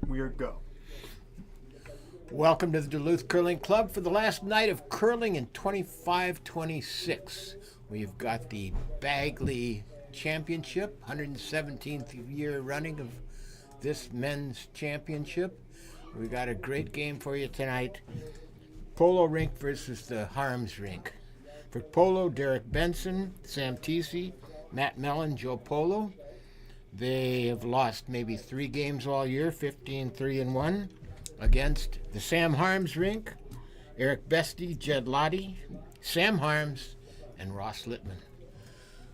we're go. Welcome to the Duluth Curling Club for the last night of curling in 25-26. We've got the Bagley Championship, 117th year running of this men's championship. We got a great game for you tonight. Polo rink versus the Harms rink. For Polo, Derek Benson, Sam Teesey, Matt Mellon, Joe Polo. They have lost maybe 3 games all year, 15-3-1, against the Sam Harms rink, Eric Bestie, Jed Lottie, Sam Harms, and Ross Littman.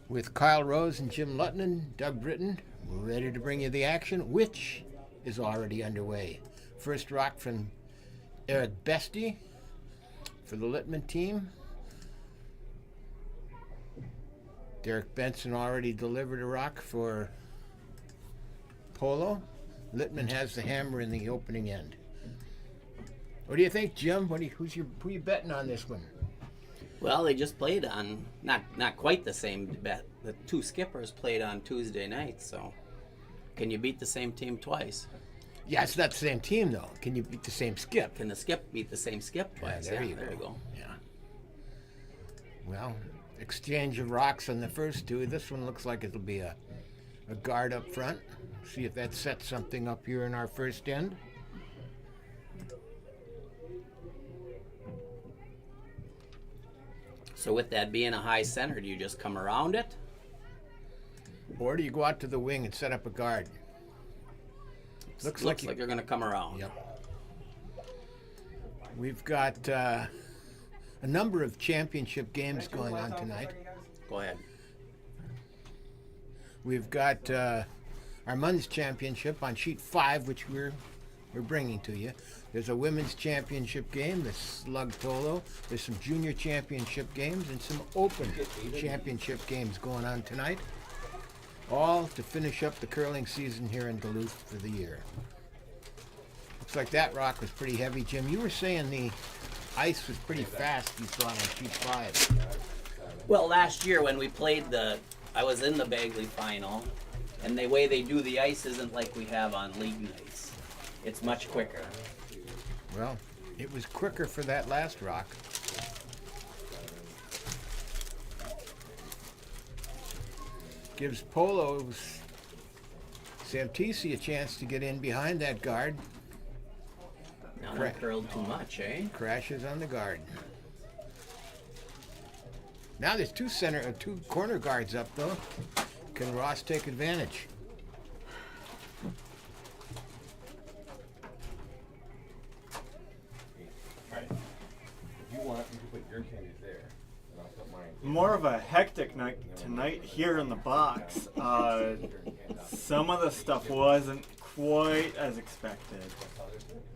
With Kyle Rose and Jim Lutton and Doug Britton, we're ready to bring you the action, which is already underway. First rock from Eric Bestie for the Littman team. Derek Benson already delivered a rock for Polo. Littman has the hammer in the opening end. What do you think, Jim? Who you betting on this one? Well, they just played on not quite the same bet. The 2 skippers played on Tuesday night, so can you beat the same team twice? Yeah, it's not the same team though. Can you beat the same skip? Can the skip beat the same skip twice? Yeah, there you go. Yeah. Well, exchange of rocks on the first 2. This one looks like it'll be a guard up front. See if that sets something up here in our first end. So with that being a high center, do you just come around it? Or do you go out to the wing and set up a guard? Looks like you're going to come around. Yep. We've got a number of championship games going on tonight. Go ahead. We've got our men's championship on sheet 5, which we're bringing to you. There's a women's championship game, the slug polo. There's some junior championship games and some open championship games going on tonight. All to finish up the curling season here in Duluth for the year. Looks like that rock was pretty heavy, Jim. You were saying the ice was pretty fast you saw on sheet 5. Well, last year when we played I was in the Bagley final, and the way they do the ice isn't like we have on league nights. It's much quicker. Well, it was quicker for that last rock. Gives Polo's Sam Teesey a chance to get in behind that guard. Now they curled too much, eh? Crashes on the guard. Now there's 2 corner guards up though. Can Ross take advantage? You want, you can put your candies there, and I'll put mine. More of a hectic night tonight here in the box. Some of the stuff wasn't quite as expected.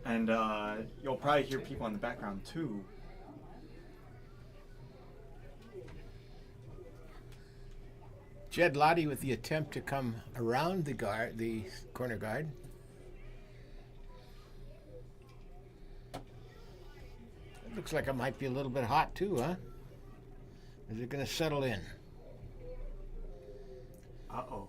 And you'll probably hear people in the background too. Jed Lottie with the attempt to come around the corner guard. It looks like it might be a little bit hot too, huh? Is it going to settle in? Uh-oh.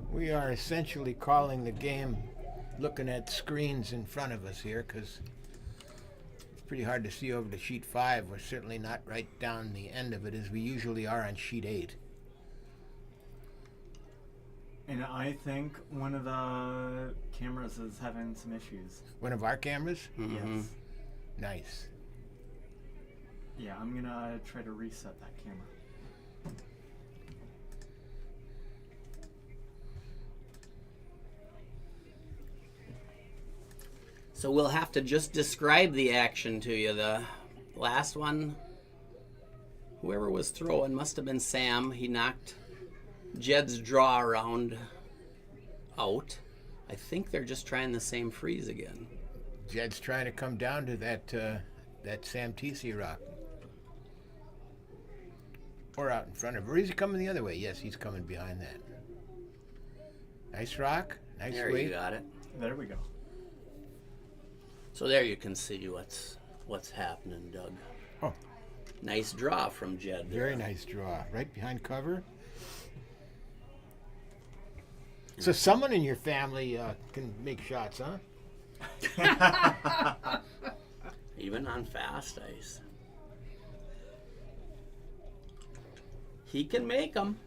We are essentially calling the game looking at screens in front of us here because it's pretty hard to see over to sheet 5. We're certainly not right down the end of it as we usually are on sheet 8. And I think one of the cameras is having some issues. One of our cameras? Mm-hmm. Yes. Nice. Yeah, I'm gonna try to reset that camera. So we'll have to just describe the action to you. The last one, whoever was throwing must have been Sam. He knocked Jed's draw around out. I think they're just trying the same freeze again. Jed's trying to come down to that Sam Teesey rock. Or out in front of her. Or is he coming the other way? Yes, he's coming behind that. Nice rock. Nice There weight. you got it. There we go. So there you can see what's happening, Doug. Oh. Nice draw from Jed. there. Very nice draw. Right behind cover. So someone in your family can make shots, huh? Even on fast ice. He can make them.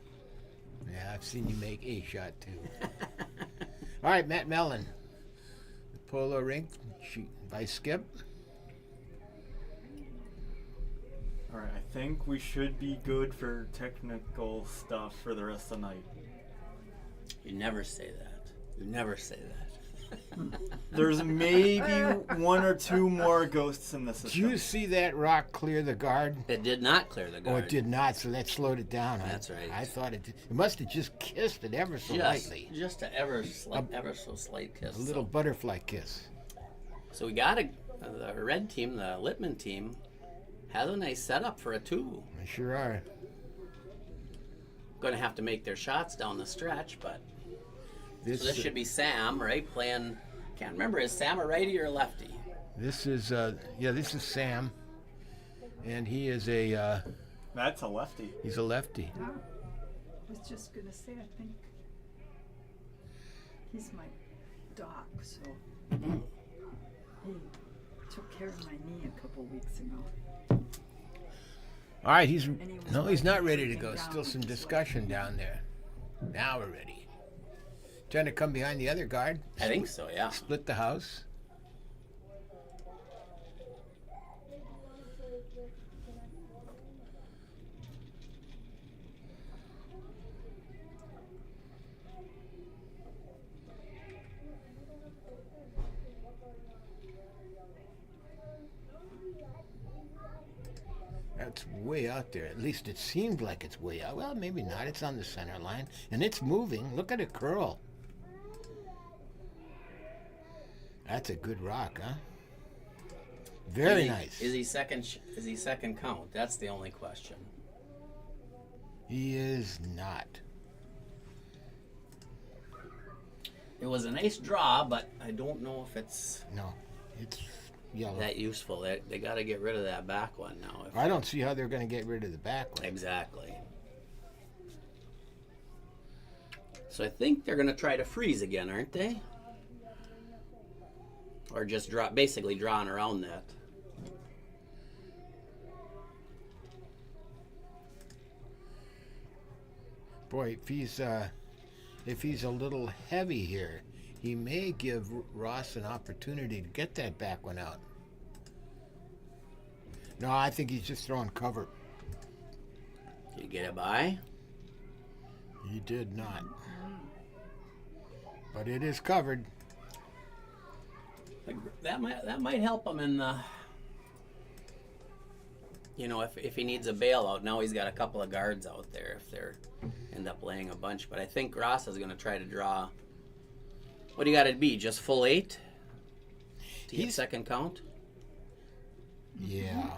Yeah, I've seen you make a shot too. All right, Matt Mellon. The polo rink shoot by Skip. All right, I think we should be good for technical stuff for the rest of the night. You never say that. You never say that. There's maybe one or two more ghosts in the Did system. you see that rock clear the guard? It did not clear the guard. Oh, it did not, so that slowed it down. That's right. I thought it did. It must have just kissed it ever so lightly. Just a ever so slight kiss. A little butterfly kiss. So we got the red team, the Littman team, has a nice setup for a 2. They sure are. Going to have to make their shots down the stretch, but This, so this should be Sam, right? Playing. Can't remember, is Sam a righty or a lefty? this is Sam, and he is a That's a lefty. he's a lefty. Yeah. I was just gonna say, I think he's my doc, so he took care of my knee a couple weeks ago. All right, he's And he was no, he's not ready to writing go. everything Still down. some discussion down there. Now we're ready. Trying to come behind the other guard. I think so, yeah. Split the house. That's way out there. At least it seemed like it's way out. Well, maybe not. It's on the center line. And it's moving. Look at it curl. That's a good rock, huh? Very nice. Is he second count? That's the only question. He is not. It was a nice draw, but I don't know if it's No, it's yellow. that useful. They got to get rid of that back one now. I don't see how they're going to get rid of the back one. Exactly. So I think they're going to try to freeze again, aren't they? Or just basically drawing around that. Boy, if he's a little heavy here, he may give Ross an opportunity to get that back one out. No, I think he's just throwing cover. Did you get it by? He did not. But it is covered. That might help him in the. You know, if he needs a bailout, now he's got a couple of guards out there if they're end up laying a bunch. But I think Ross is going to try to draw. What do you got to be? Just full 8 to get second count? Yeah.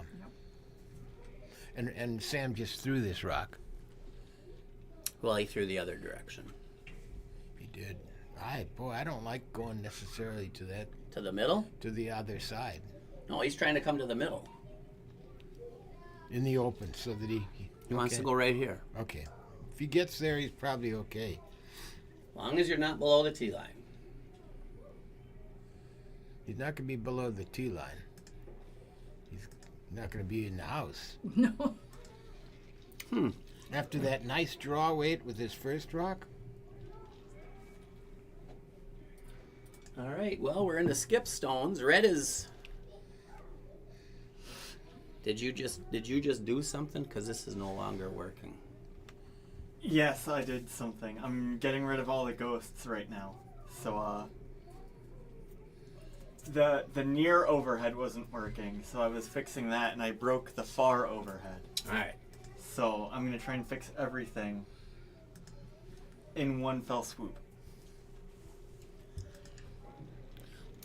And Sam just threw this rock. Well, he threw the other direction. He did. I don't like going necessarily to To the middle? the other side No, he's trying to come to the middle. in the open so that he Wants to go right here. Okay. If he gets there, he's probably okay. As long as you're not below the tee line. He's not going to be below the tee line. He's not going to be in the house. No. After that nice draw weight with his first rock, All right, well, we're into skip stones. Red is. Did you just do something? Because this is no longer working. Yes, I did something. I'm getting rid of all the ghosts right now. So, the near overhead wasn't working, so I was fixing that, and I broke the far overhead. All right. So I'm gonna try and fix everything in one fell swoop.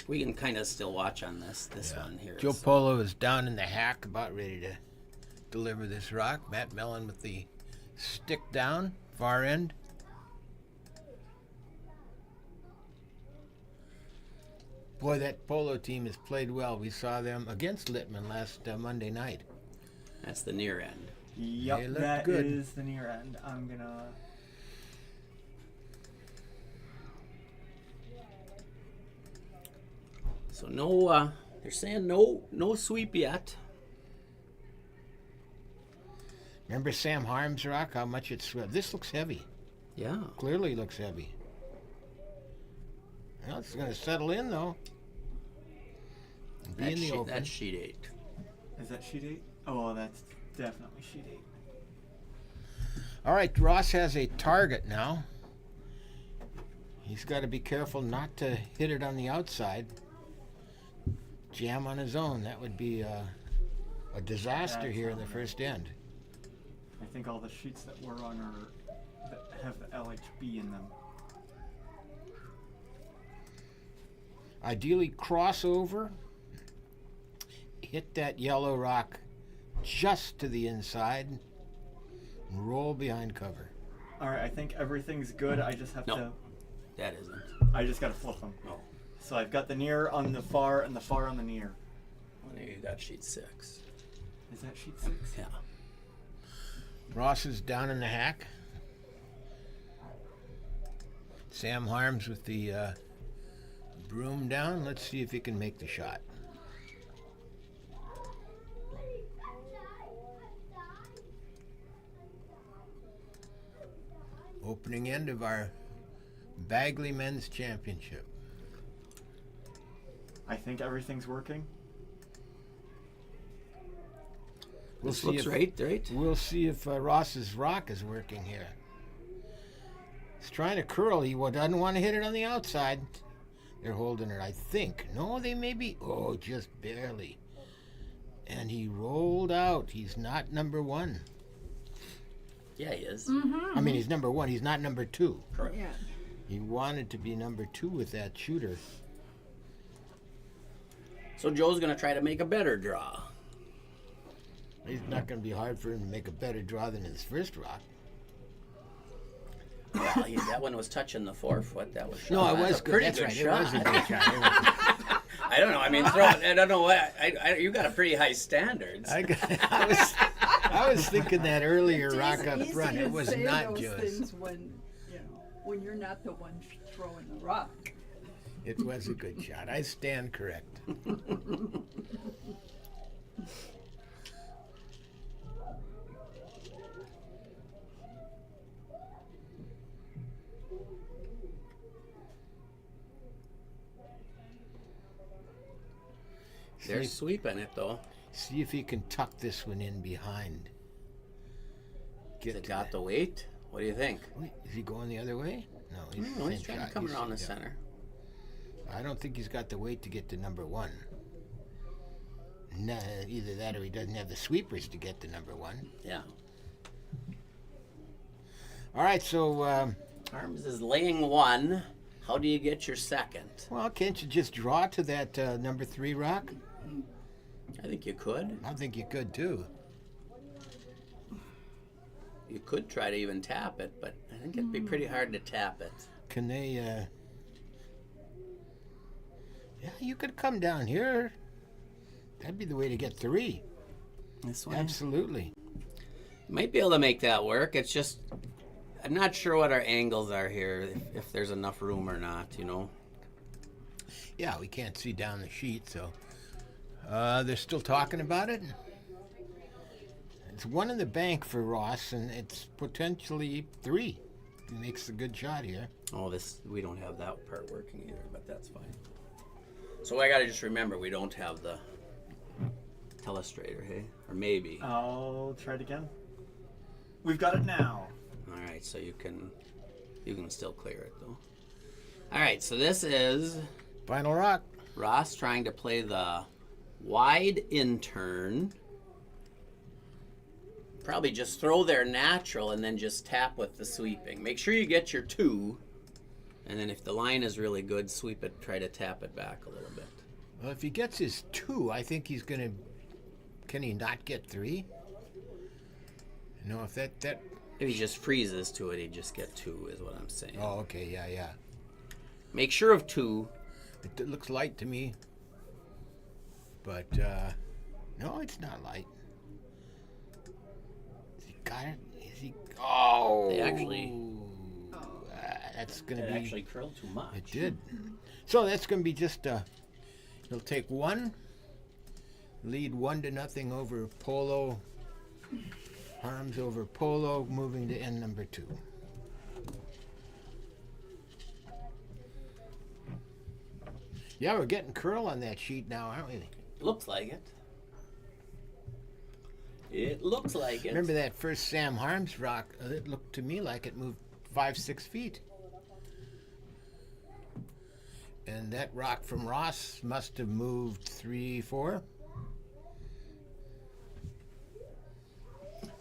We can kind of still watch on this one here. Joe Polo is down in the hack, about ready to deliver this rock. Matt Mellon with the Stick down, far end. Boy, that polo team has played well. We saw them against Littman last Monday night. That's the near end. They Yep, look that good. is the near end. I'm gonna. So no, they're saying no sweep yet. Remember Sam Harm's rock? How much it swept. This looks heavy. Yeah. Clearly looks heavy. Well, it's going to settle in though. And be in the open. That's sheet 8. Is that sheet 8? Oh, that's definitely sheet 8. All right, Ross has a target now. He's got to be careful not to hit it on the outside. Jam on his own. That would be a disaster That's here in the not first end. I think all the sheets that we're on are that have the LHB in them. Ideally, crossover. Hit that yellow rock just to the inside. And roll behind cover. All right, I think everything's good. I just have No. to. That isn't. I just gotta flip them. No. So I've got the near on the far and the far on the near. Well, you got sheet 6. Is that sheet 6? Yeah. Ross is down in the hack. Sam Harms with the broom down. Let's see if he can make the shot. Opening end of our Bagley Men's Championship. I think everything's working. This looks right. We'll see if Ross's rock is working here. He's trying to curl. He doesn't want to hit it on the outside. They're holding it, I think. No, they may be. Oh, just barely. And he rolled out. He's not number 1. Yeah, he is. I mean, he's number 1. He's not number 2. Correct. Yeah. He wanted to be number 2 with that shooter. So Joe's gonna try to make a better draw. It's not going to be hard for him to make a better draw than his first rock. Well, that one was touching the 4-foot. That was shot. No, it That's was a good. pretty That's good right. shot. It was a good shot. I don't know. I mean, I don't know what. You got a pretty high standards. I was thinking that earlier It's rock up easy front. to It was say not those Joe's. things when you're not the one throwing the rock. It was a good shot. I stand correct. They're sweeping it though. See if he can tuck this one in behind. Has it got the weight? What do you think? Wait, is he going the other way? No, He's same trying shot. to come around the yeah. center. I don't think he's got the weight to get to number 1. No, either that or he doesn't have the sweepers to get to number 1. Yeah. All right, so Arms is laying 1. How do you get your second? well, can't you just draw to that number 3 rock? I think you could. I think you could too. You could try to even tap it, but I think it'd be pretty hard to tap it. Can they? Yeah, you could come down here. That'd be the way to get 3. This way? Absolutely. Might be able to make that work. It's just, I'm not sure what our angles are here, if there's enough room or not, you know. Yeah, we can't see down the sheet, so they're still talking about it. It's 1 in the bank for Ross, and it's potentially 3. He makes a good shot here. Oh, we don't have that part working either, but that's fine. So I gotta just remember we don't have the telestrator, hey? Or maybe. I'll try it again. We've got it now. All right, so you can still clear it though. All right, so this is Final rock. Ross trying to play the wide in turn. Probably just throw their natural and then just tap with the sweeping. Make sure you get your 2, and then if the line is really good, sweep it, try to tap it back a little bit. Well, if he gets his 2, I think he's going to... Can he not get 3? No, if that If he just freezes to it, he'd just get 2, is what I'm saying. Oh, okay, yeah. Make sure of 2. It looks light to me. But, no, it's not light. Has he got it? Is he? Oh! They actually... That's going to It be... actually curled too much. It did. So that's going to be just, he'll take 1, lead 1-0 over Polo. Harms over Polo, moving to end number 2. Yeah, we're getting curl on that sheet now, aren't we? Looks like it. It looks like it. Remember that first Sam Harms rock? It looked to me like it moved 5-6 feet. And that rock from Ross must have moved 3-4.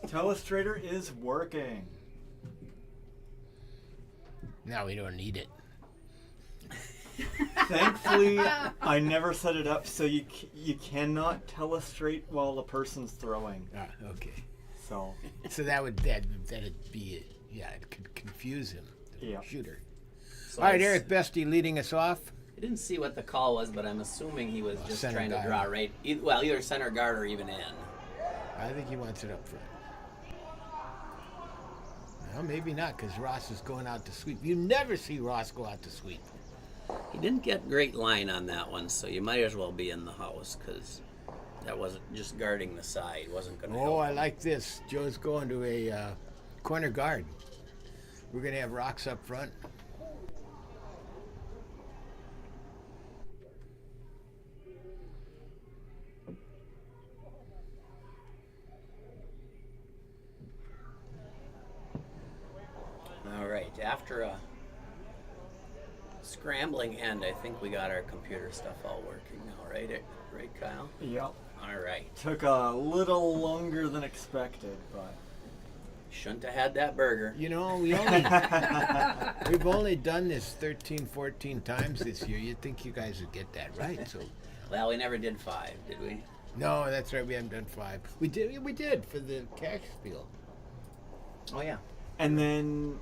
Telestrator is working. Now we don't need it. Thankfully, I never set it up so you cannot telestrate while the person's throwing. Ah, okay. So So that'd be it. Yeah, it could confuse him, the Yeah. shooter. So All right, it's- Eric Bestie leading us off. I didn't see what the call was, but I'm assuming he was just Center trying to guard. draw right. Either center guard or even in. I think he wants it up front. Well, maybe not, because Ross is going out to sweep. You never see Ross go out to sweep. He didn't get great line on that one, so you might as well be in the house because that wasn't just guarding the side. Wasn't going to help. Oh, I like this. Joe's going to a corner guard. We're going to have rocks up front. All right, after a scrambling end, I think we got our computer stuff all working now, right? Right, Kyle? yep, All right. took a little longer than expected, but Shouldn't have had that burger. You know, we've only done this 13, 14 times this year. You'd think you guys would get that right. So, Well, we never did 5, did we? no, that's right. We haven't done 5. We did for the cash spiel. Oh, yeah. and then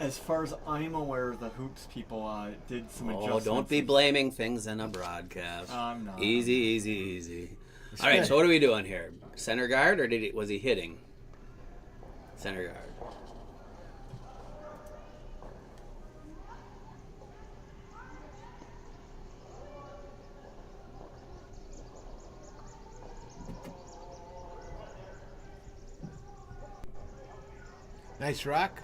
as far as I'm aware, the hoops people did some Oh, adjustments. don't be blaming things in a broadcast. I'm not. Easy. All right, so what are we doing here? Center guard, or was he hitting? Center guard. Nice rock.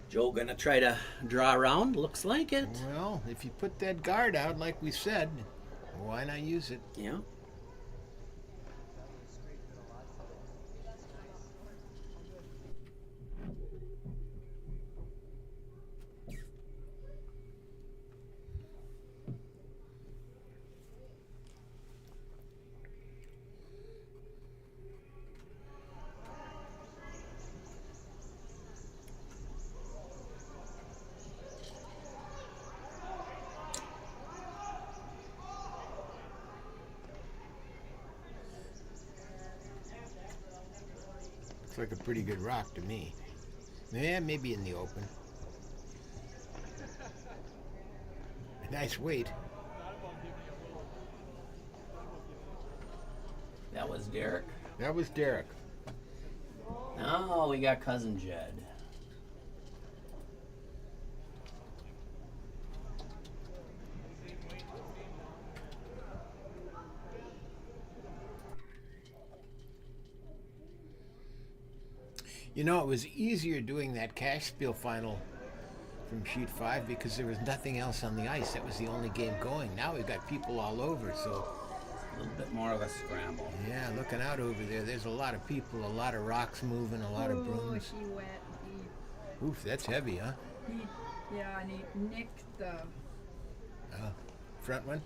Joe gonna try to draw around? Looks like it. Well, if you put that guard out like we said, why not use it? Yeah. Looks like a pretty good rock to me. Yeah, maybe in the open. Nice weight. That was Derek. That was Derek. Oh, we got cousin Jed. You know, it was easier doing that cash spiel final from sheet 5 because there was nothing else on the ice. That was the only game going. Now we've got people all over, so A little bit more of a scramble. yeah, looking out over there, there's a lot of people, a lot of rocks moving, a lot of brooms. He went. Oof, that's heavy, huh? Yeah, and he nicked the Front one?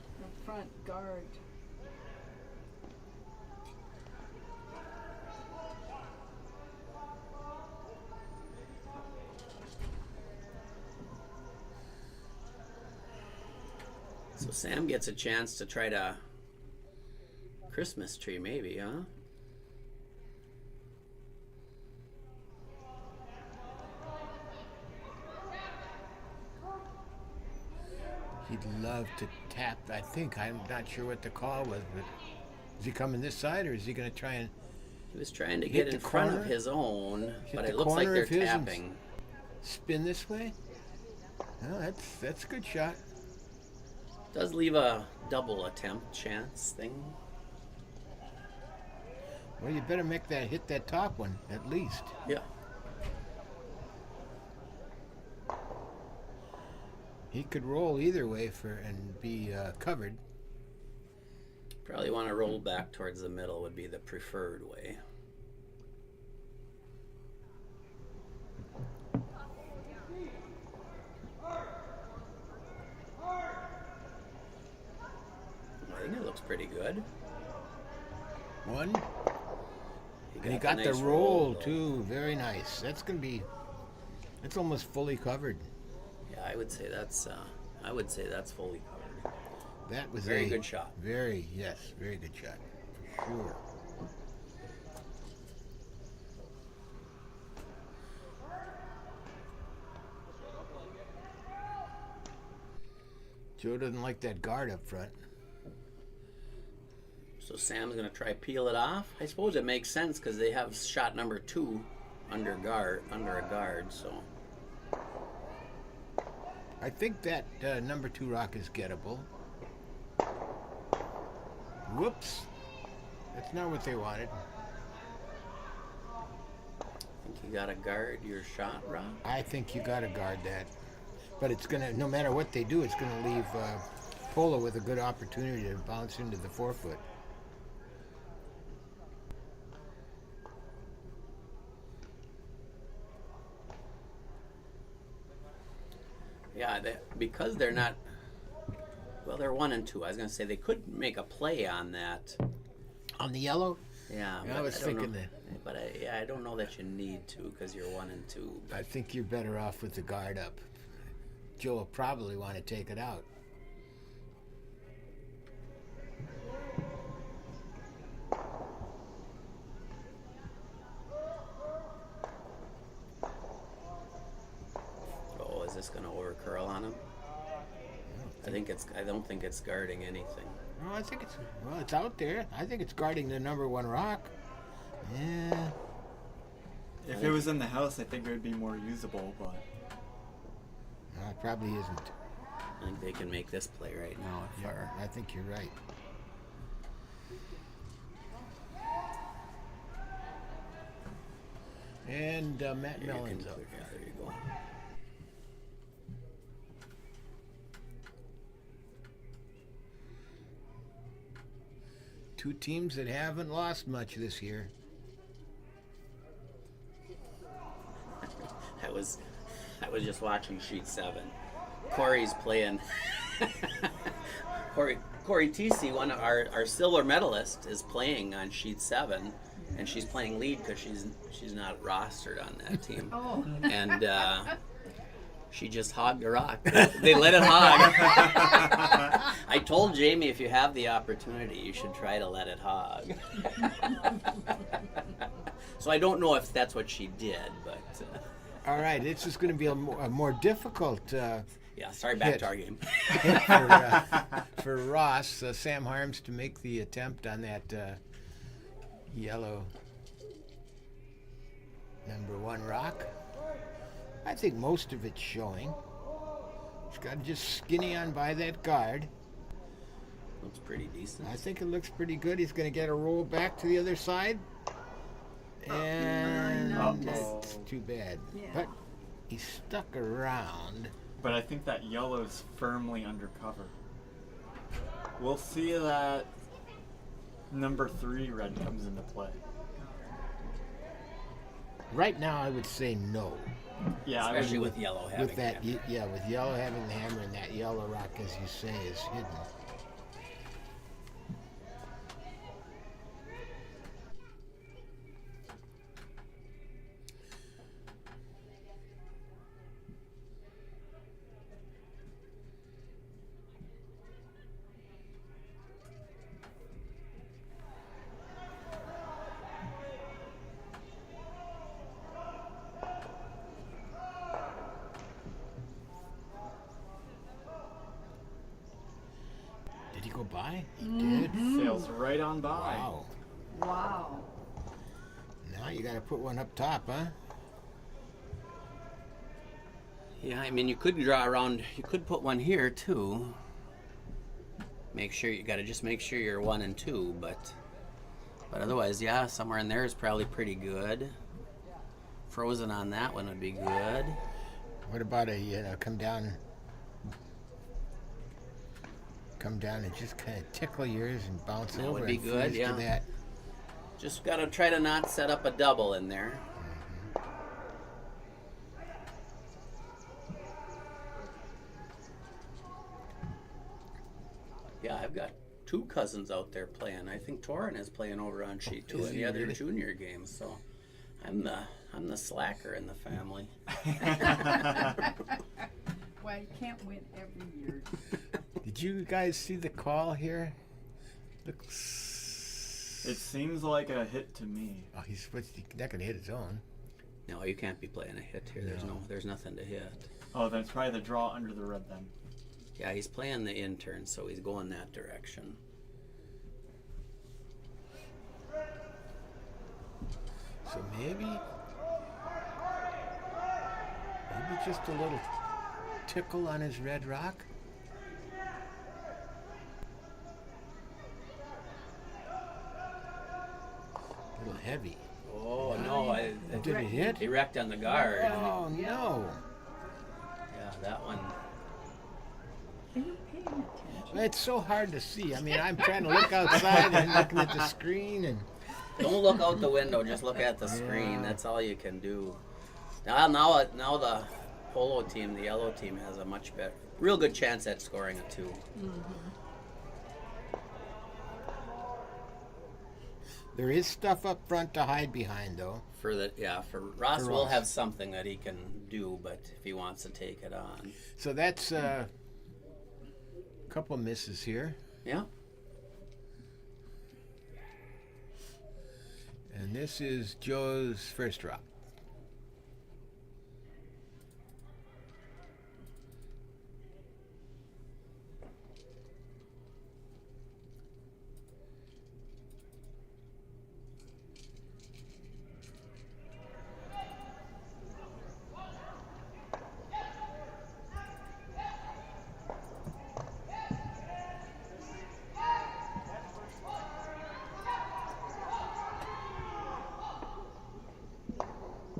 front guard. So Sam gets a chance to try to Christmas tree, maybe, huh? He'd love to tap. I think I'm not sure what the call was, but is he coming this side or is he going to try and He was trying to Hit get the in front corner? of his own, Hit but the it looks like corner they're of his and tapping. spin this way? Oh, that's a good shot. Does leave a double attempt chance thing. Well, you better make that hit that top one at least. Yeah. He could roll either way and be covered. Probably want to roll back towards the middle would be the preferred way. I think it looks pretty good. One. He And he got the nice roll though. too. Very nice. That's almost fully covered. Yeah, I would say that's fully covered. That was Very a good shot. Very good shot. For sure. Joe doesn't like that guard up front. So Sam's gonna try peel it off. I suppose it makes sense because they have shot number 2 under a guard. So I think that number 2 rock is gettable. Whoops. That's not what they wanted. I think you gotta guard your shot, Rob. I think you got to guard that. But it's going to, no matter what they do, it's going to leave Polo with a good opportunity to bounce into the 4-foot. Yeah, because they're not. Well, they're 1 and 2. I was gonna say they could make a play on that. On the yellow? Yeah, Yeah, I but was don't thinking know. that. But I don't know that you need to because you're 1 and 2. I think you're better off with the guard up. Joe will probably want to take it out. Oh, is this gonna over curl on him? I don't think it's guarding anything. No, I think it's out there. I think it's guarding the number 1 rock. Yeah. If it was in the house, I think it would be more usable, but No, it probably isn't. I think they can make this play right now. I think you're right. And Matt Here you Mellon's can- up. yeah, there you go. Two teams that haven't lost much this year. I was just watching sheet 7. Corey's playing. Corey TC, one of our silver medalist, is playing on sheet 7, and she's playing lead because she's not rostered on that team. Oh. And she just hogged a rock. They let it hog. I told Jamie if you have the opportunity, you should try to let it hog. So I don't know if that's what she did, but All right, this is going to be a more difficult yeah. Sorry, back Hit. to our game. for Ross, Sam Harms, to make the attempt on that yellow number 1 rock. I think most of it's showing. He's got to just skinny on by that guard. Looks pretty decent. I think it looks pretty good. He's going to get a roll back to the other side. And no, that's too bad. Yeah. But he stuck around. But I think that yellow's firmly undercover. We'll see that number 3 red comes into play. Right now, I would say no. Yeah, I Especially would, with yellow having With that, him. with yellow having the hammer and that yellow rock, as you say, is hidden. by? He did. Sails right on by. Wow. Wow. Now you got to put one up top, huh? Yeah, I mean, you could draw around. You could put one here too. Make sure you got to just make sure you're 1 and 2, but otherwise, yeah, somewhere in there is probably pretty good. Frozen on that one would be good. What about come down and just kind of tickle yours and bounce That over would be and good, fuse yeah. to that. Just got to try to not set up a double in there. Yeah, I've got 2 cousins out there playing. I think Torin is playing over on sheet 2 Is in he the other really? junior games. So I'm the slacker in the family. Well, you can't win every year. Did you guys see the call here? It seems like a hit to me. Oh, he's not going to hit his own. No, you can't be playing a hit here. There's nothing to hit. Oh, that's probably the draw under the red then. Yeah, he's playing the intern, so he's going that direction. So maybe just a little tickle on his red rock. A little heavy. Oh no! Did it hit? He wrecked on the guard. Oh no! Yeah, that one. Are you paying attention? It's so hard to see. I mean, I'm trying to look outside and looking at the screen, and Don't look out the window. Just look at the screen. Yeah. That's all you can do. Now the polo team, the yellow team, has a much better, real good chance at scoring a 2. there is stuff up front to hide behind, though. For Ross will Ross. have something that he can do, but if he wants to take it on, So that's a couple misses here. yeah. And this is Joe's first drop.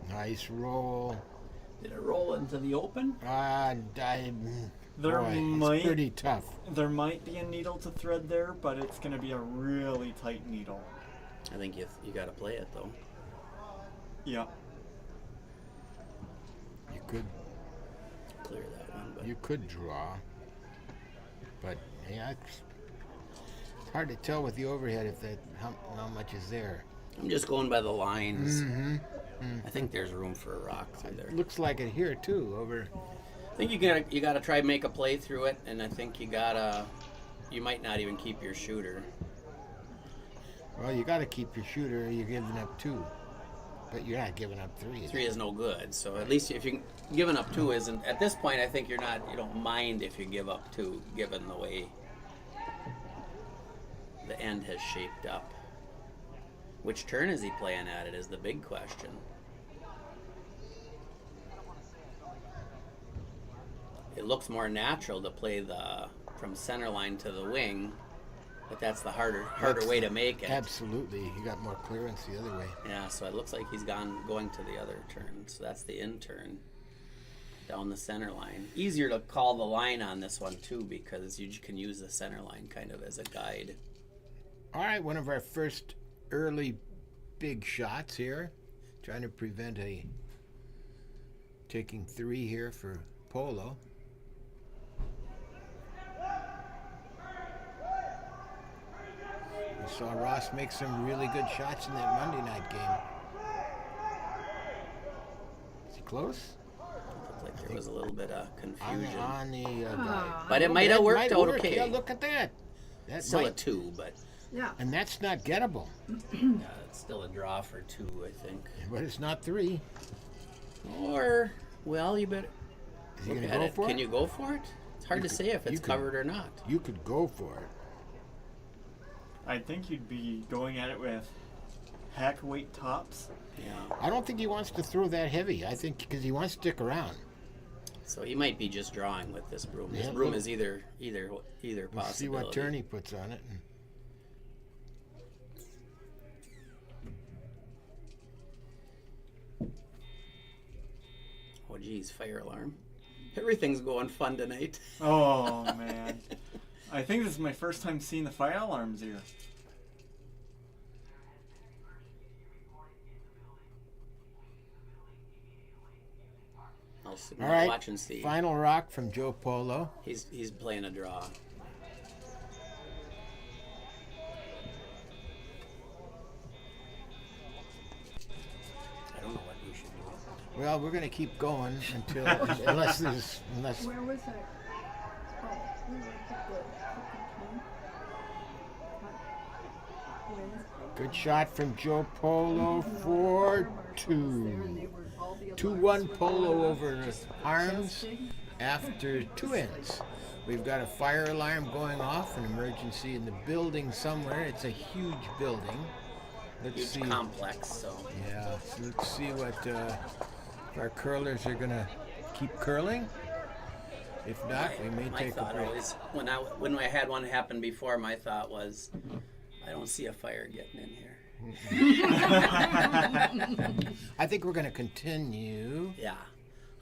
Nice roll. Did it roll into the open? There Boy, might it's pretty tough. There might be a needle to thread there, but it's going to be a really tight needle. I think you got to play it though. Yeah. You could Clear that one, but you could draw, but yeah, it's hard to tell with the overhead how much is there. I'm just going by the lines. I think there's room for a rock through there. Looks like it here too. Over. I think you gotta try and make a play through it, and I think you might not even keep your shooter. Well, you got to keep your shooter. Or you're giving up 2, but you're not giving up 3. 3 is no good, so at least if you giving up 2 isn't at this point. I think you don't mind if you give up 2, given the way the end has shaped up. Which turn is he playing at it is the big question. It looks more natural to play from center line to the wing, but that's the harder way to make it. Absolutely, you got more clearance the other way. Yeah, so it looks like he's going to the other turn. So that's the in turn down the center line. Easier to call the line on this one too, because you can use the center line kind of as a guide. All right, one of our first early big shots here, trying to prevent taking 3 here for Polo. We saw Ross make some really good shots in that Monday night game. Is he close? Looked like there was a little bit of confusion. On the guy. But it might have worked Might out work. okay. Yeah, look at that. That's Still a 2, but Yeah. and that's not gettable. it's still a draw for 2, I think. But it's not 3. Or, well, you better Is he look gonna at go it. for Can it? you go for it? It's hard to say if you it's could- covered or not. You could go for it. I think you'd be going at it with hack weight tops. Yeah. I don't think he wants to throw that heavy. I think because he wants to stick around. So he might be just drawing with this broom. This Yeah, broom look. is either We'll possibility. see what turn he puts on it. Oh geez, fire alarm. Everything's going fun tonight. Oh man. I think this is my first time seeing the fire alarms here. All right, Watch and see. final rock from Joe Polo. He's playing a draw. I don't know what we should do. Well, we're going to keep going until unless Where was it? Oh, we were at the Wednesday. good shot from Joe Polo for two. 2-1 Polo over Harms after 2 ends. We've got a fire alarm going off, an emergency in the building somewhere. It's a huge building. Let's Huge see. complex, so. Yeah, so let's see what if our curlers are gonna keep curling. If not, we may My take a thought break. always, when I had one happen before, my thought was, I don't see a fire getting in here. I think we're gonna continue. Yeah,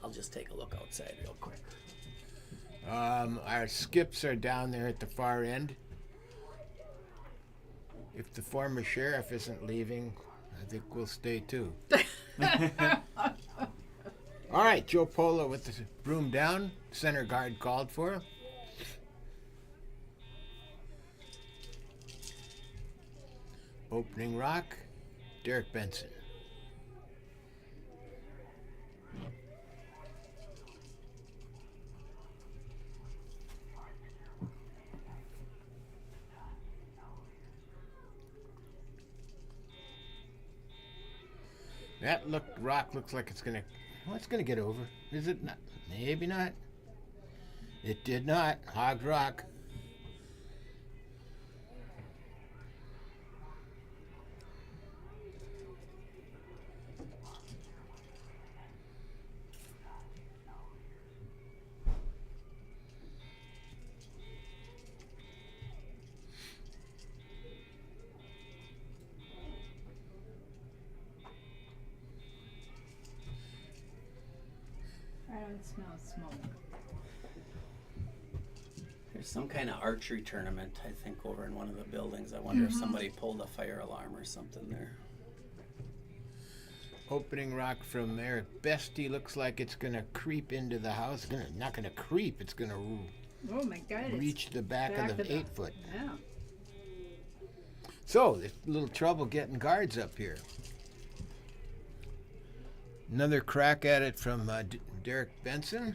I'll just take a look outside real quick. Our skips are down there at the far end. If the former sheriff isn't leaving, I think we'll stay too. All right, Joe Polo with the broom down. Center guard called for. Opening rock, Derek Benson. That rock looks like it's gonna get over. Is it not? Maybe not. It did not. Hog rock. I don't smell smoke. There's some kind of archery tournament, I think, over in one of the buildings. I wonder if somebody pulled a fire alarm or something there. Opening rock from Eric Bestie looks like it's gonna creep into the house. Not gonna creep. It's gonna Oh my God! reach the back of the 8-foot. Yeah. So there's a little trouble getting guards up here. Another crack at it from Derek Benson.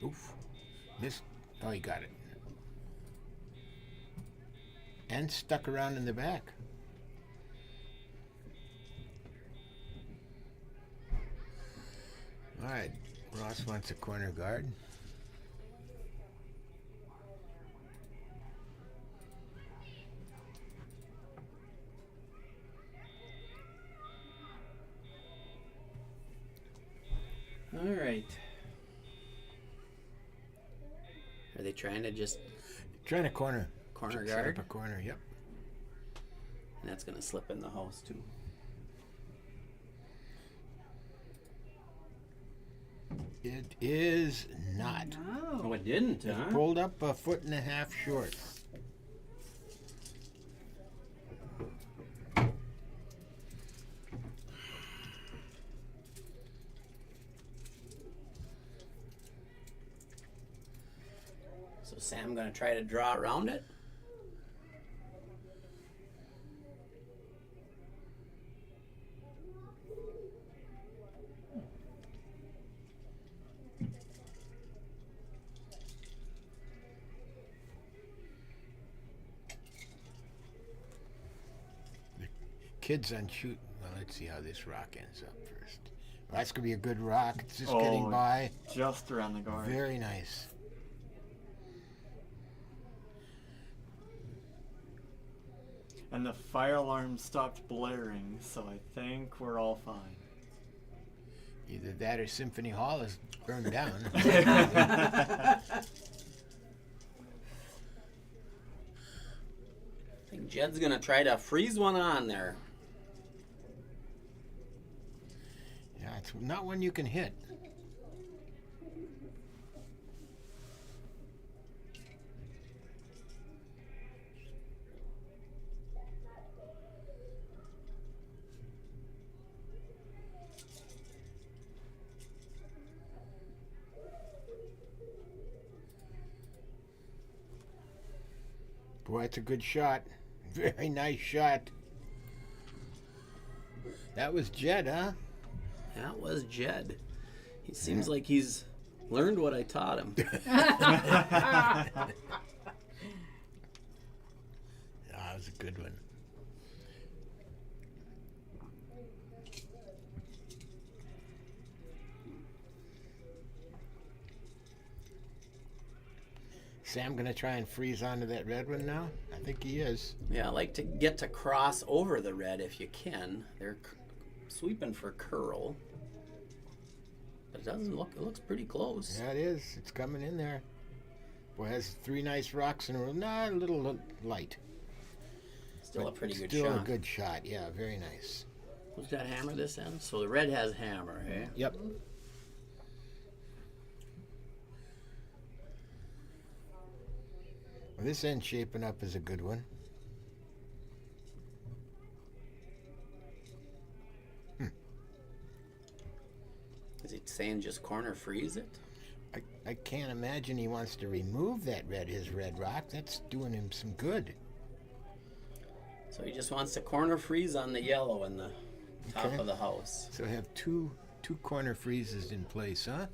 Oof. Missed. Oh, he got it. And stuck around in the back. All right. Ross wants a corner guard. All right. Are they trying to just Trying to corner. corner Set up guard? a corner, yep. And that's going to slip in the house, too. It is not. Oh, No. it didn't, It huh? pulled up 1.5 feet short. So Sam going to try to draw around it? kids on shoot. Well, let's see how this rock ends up first. Well, that's going to be a good rock. It's just getting by. Just around the guard. Very nice. And the fire alarm stopped blaring, so I think we're all fine. Either that or Symphony Hall is burned down. I think Jed's gonna try to freeze one on there. Yeah, it's not one you can hit. Boy, it's a good shot. Very nice shot. That was Jed, huh? That was Jed. He seems like he's learned what I taught him. That was a good one. Sam gonna try and freeze onto that red one now? I think he is. Yeah, I like to get to cross over the red if you can. They're sweeping for curl. But it doesn't look, it looks pretty close. Yeah, it is. It's coming in there. Boy, has 3 nice rocks in a row. Not a little light. Still a pretty good Still shot. a good shot. Yeah, very nice. Who's got hammer this end? So the red has hammer, eh? Yep. Well, this end shaping up is a good one. Is he saying just corner freeze it? I can't imagine he wants to remove his red rock. That's doing him some good. So he just wants to corner freeze on the yellow in the top Okay. of the house. So have two corner freezes in place, huh?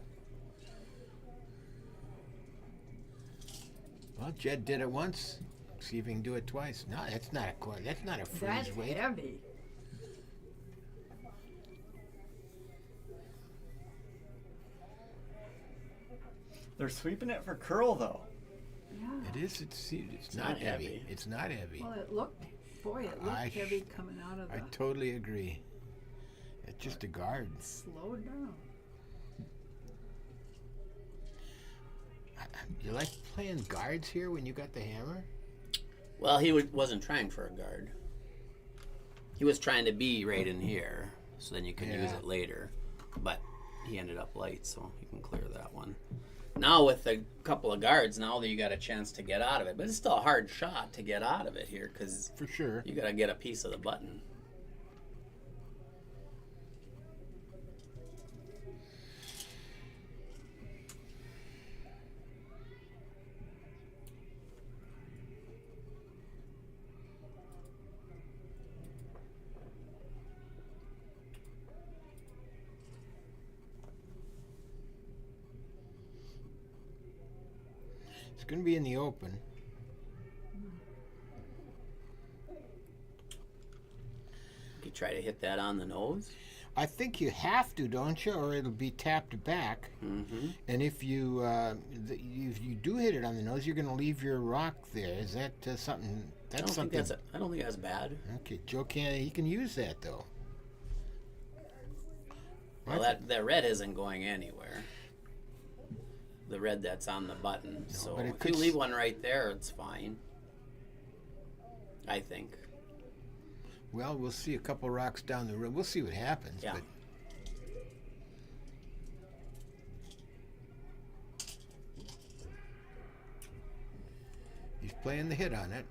Well, Jed did it once. See if he can do it twice. No, that's not a corner. That's not a freeze That's weight. heavy. They're sweeping it for curl, though. Yeah. It is. It's not not heavy. heavy. It's not heavy. Well, it looked heavy coming out of I the. totally agree. It's just a guard. Slow down. You like playing guards here when you got the hammer? Well, he wasn't trying for a guard. He was trying to be right in here, so then you can use Yeah. it later. But he ended up late, so you can clear that one. Now with a couple of guards, now that you got a chance to get out of it. But it's still a hard shot to get out of it here, because For sure. you got to get a piece of the button. It's going to be in the open. You try to hit that on the nose. I think you have to, don't you? Or it'll be tapped back. Mm-hmm. And if you do hit it on the nose, you're going to leave your rock there. Is that something? I That's don't think something. I don't think that's bad. Okay, Joe he can use that though. Well, that red isn't going anywhere. The red that's on the button. So but it if could you leave one right there, it's fine. I think. Well, we'll see a couple rocks down the road. We'll see what happens. Yeah. But he's playing the hit on it.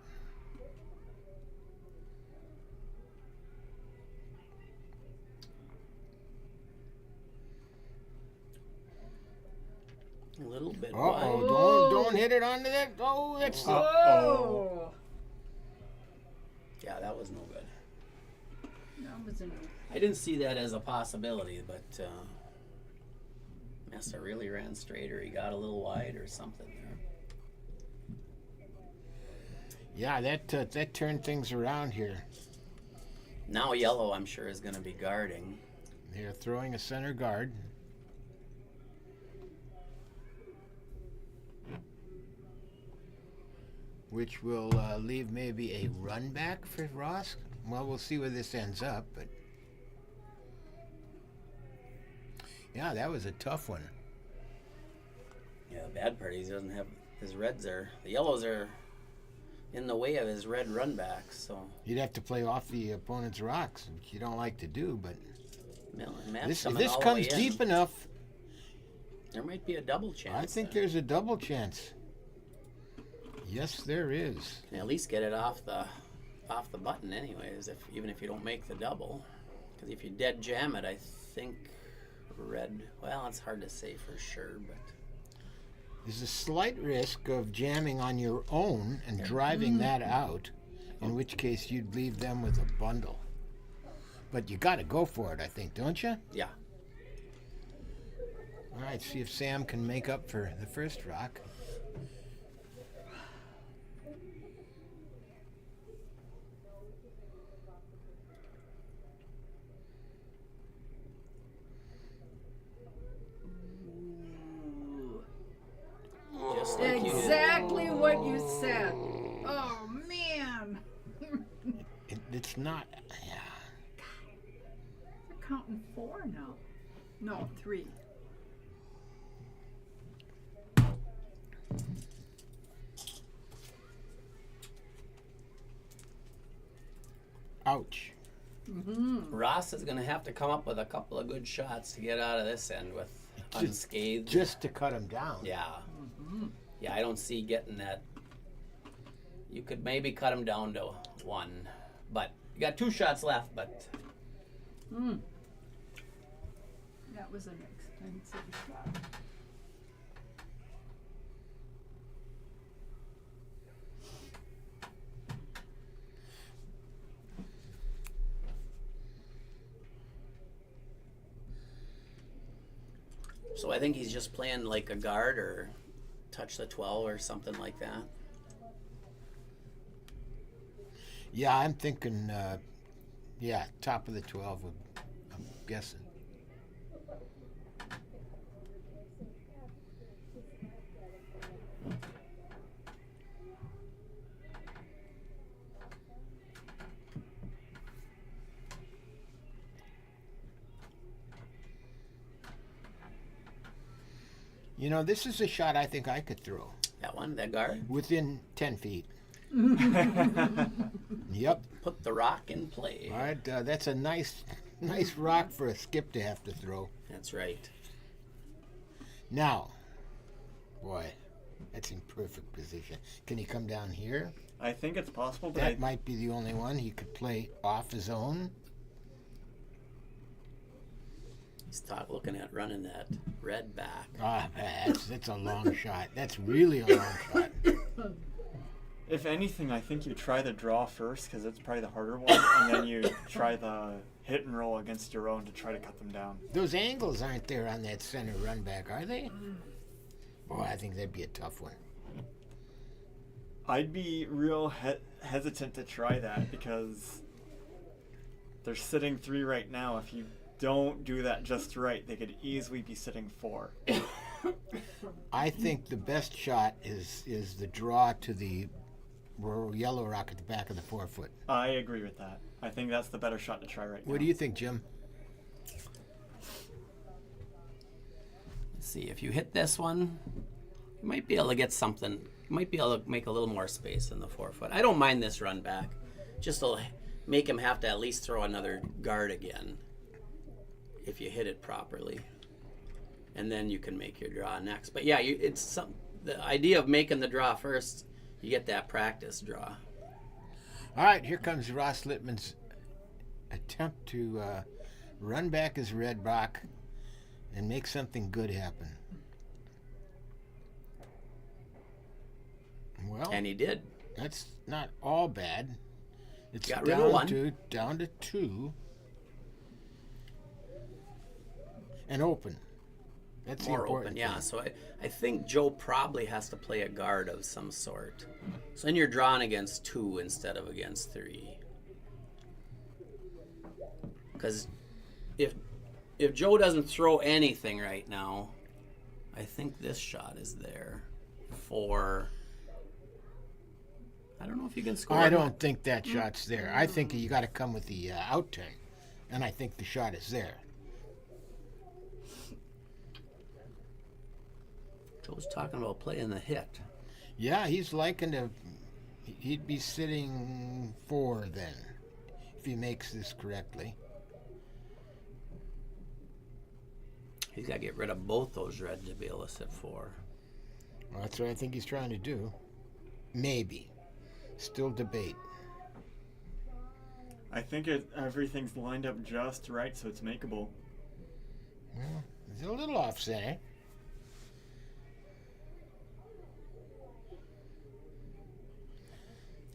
A little bit Uh-oh, wide. don't hit it onto that. Oh, that's Oh! Yeah, that was no good. That was a I didn't see that as a possibility, but must have really ran straight, or he got a little wide, or something there. Yeah, that turned things around here. Now yellow, I'm sure, is going to be guarding. They're throwing a center guard. Which will leave maybe a run back for Ross. Well, we'll see where this ends up, but yeah, that was a tough one. Yeah, the bad part is he doesn't have his reds are the yellows are in the way of his red run backs, so You'd have to play off the opponent's rocks, which you don't like to do, but Matt's if coming this all the comes way in. deep enough, There might be a double chance. I think there. there's a double chance. Yes, there is. And at least get it off the button, anyways. Even if you don't make the double, because if you dead jam it, I think red. Well, it's hard to say for sure, but There's a slight risk of jamming on your own and driving that out, in which case you'd leave them with a bundle. But you got to go for it, I think, don't you? yeah. All right, see if Sam can make up for the first rock. Just like you did. Exactly what you said. Oh man. It's not. Yeah. They're counting 4 now. No, 3. Ouch. Ross is going to have to come up with a couple of good shots to get out of this end with unscathed. Just to cut him down. Yeah. Yeah, I don't see getting that. You could maybe cut him down to 1, but you got 2 shots left. But That was an expensive shot. so I think he's just playing like a guard or touch the 12 or something like that. Yeah, I'm thinking, top of the 12, I'm guessing. You know, this is a shot I think I could throw That one, that guard. within 10 feet. Yep. Put the rock in play. All right, that's a nice rock for a skip to have to throw. That's right. Now, boy, that's in perfect position. Can he come down here? I think it's possible, but That might be the only one he could play off his own. He's looking at running that red back. Ah, that's a long shot. That's really a long shot. if anything, I think you try the draw first because it's probably the harder one, and then you try the hit and roll against your own to try to cut them down. Those angles aren't there on that center run back, are they? Boy, I think that'd be a tough one. I'd be real hesitant to try that because they're sitting 3 right now. If you don't do that just right, they could easily be sitting 4. I think the best shot is the draw to the yellow rock at the back of the 4-foot. I agree with that. I think that's the better shot to try right now. What do you think, Jim? Let's see, if you hit this one, you might be able to get something. You might be able to make a little more space in the 4-foot. I don't mind this run back. Just to make him have to at least throw another guard again if you hit it properly. And then you can make your draw next. But yeah, the idea of making the draw first, you get that practice draw. All right, here comes Ross Littman's attempt to run back his red rock and make something good happen. Well, And he did. that's not all bad. It's Got rid of one. down to 2. And open. That's the More important open, yeah. thing. So I think Joe probably has to play a guard of some sort. So then you're drawing against 2 instead of against 3. Because if Joe doesn't throw anything right now, I think this shot is there for. I don't know if you can score. I don't think that shot's there. I think you got to come with the out turn, and I think the shot is there. Joe's talking about playing the hit. Yeah, he's liking to. He'd be sitting 4 then, if he makes this correctly. He's got to get rid of both those reds to be able to sit 4. Well, that's what I think he's trying to do. Maybe. Still debate. I think everything's lined up just right, so it's makeable. Well, it's a little off center.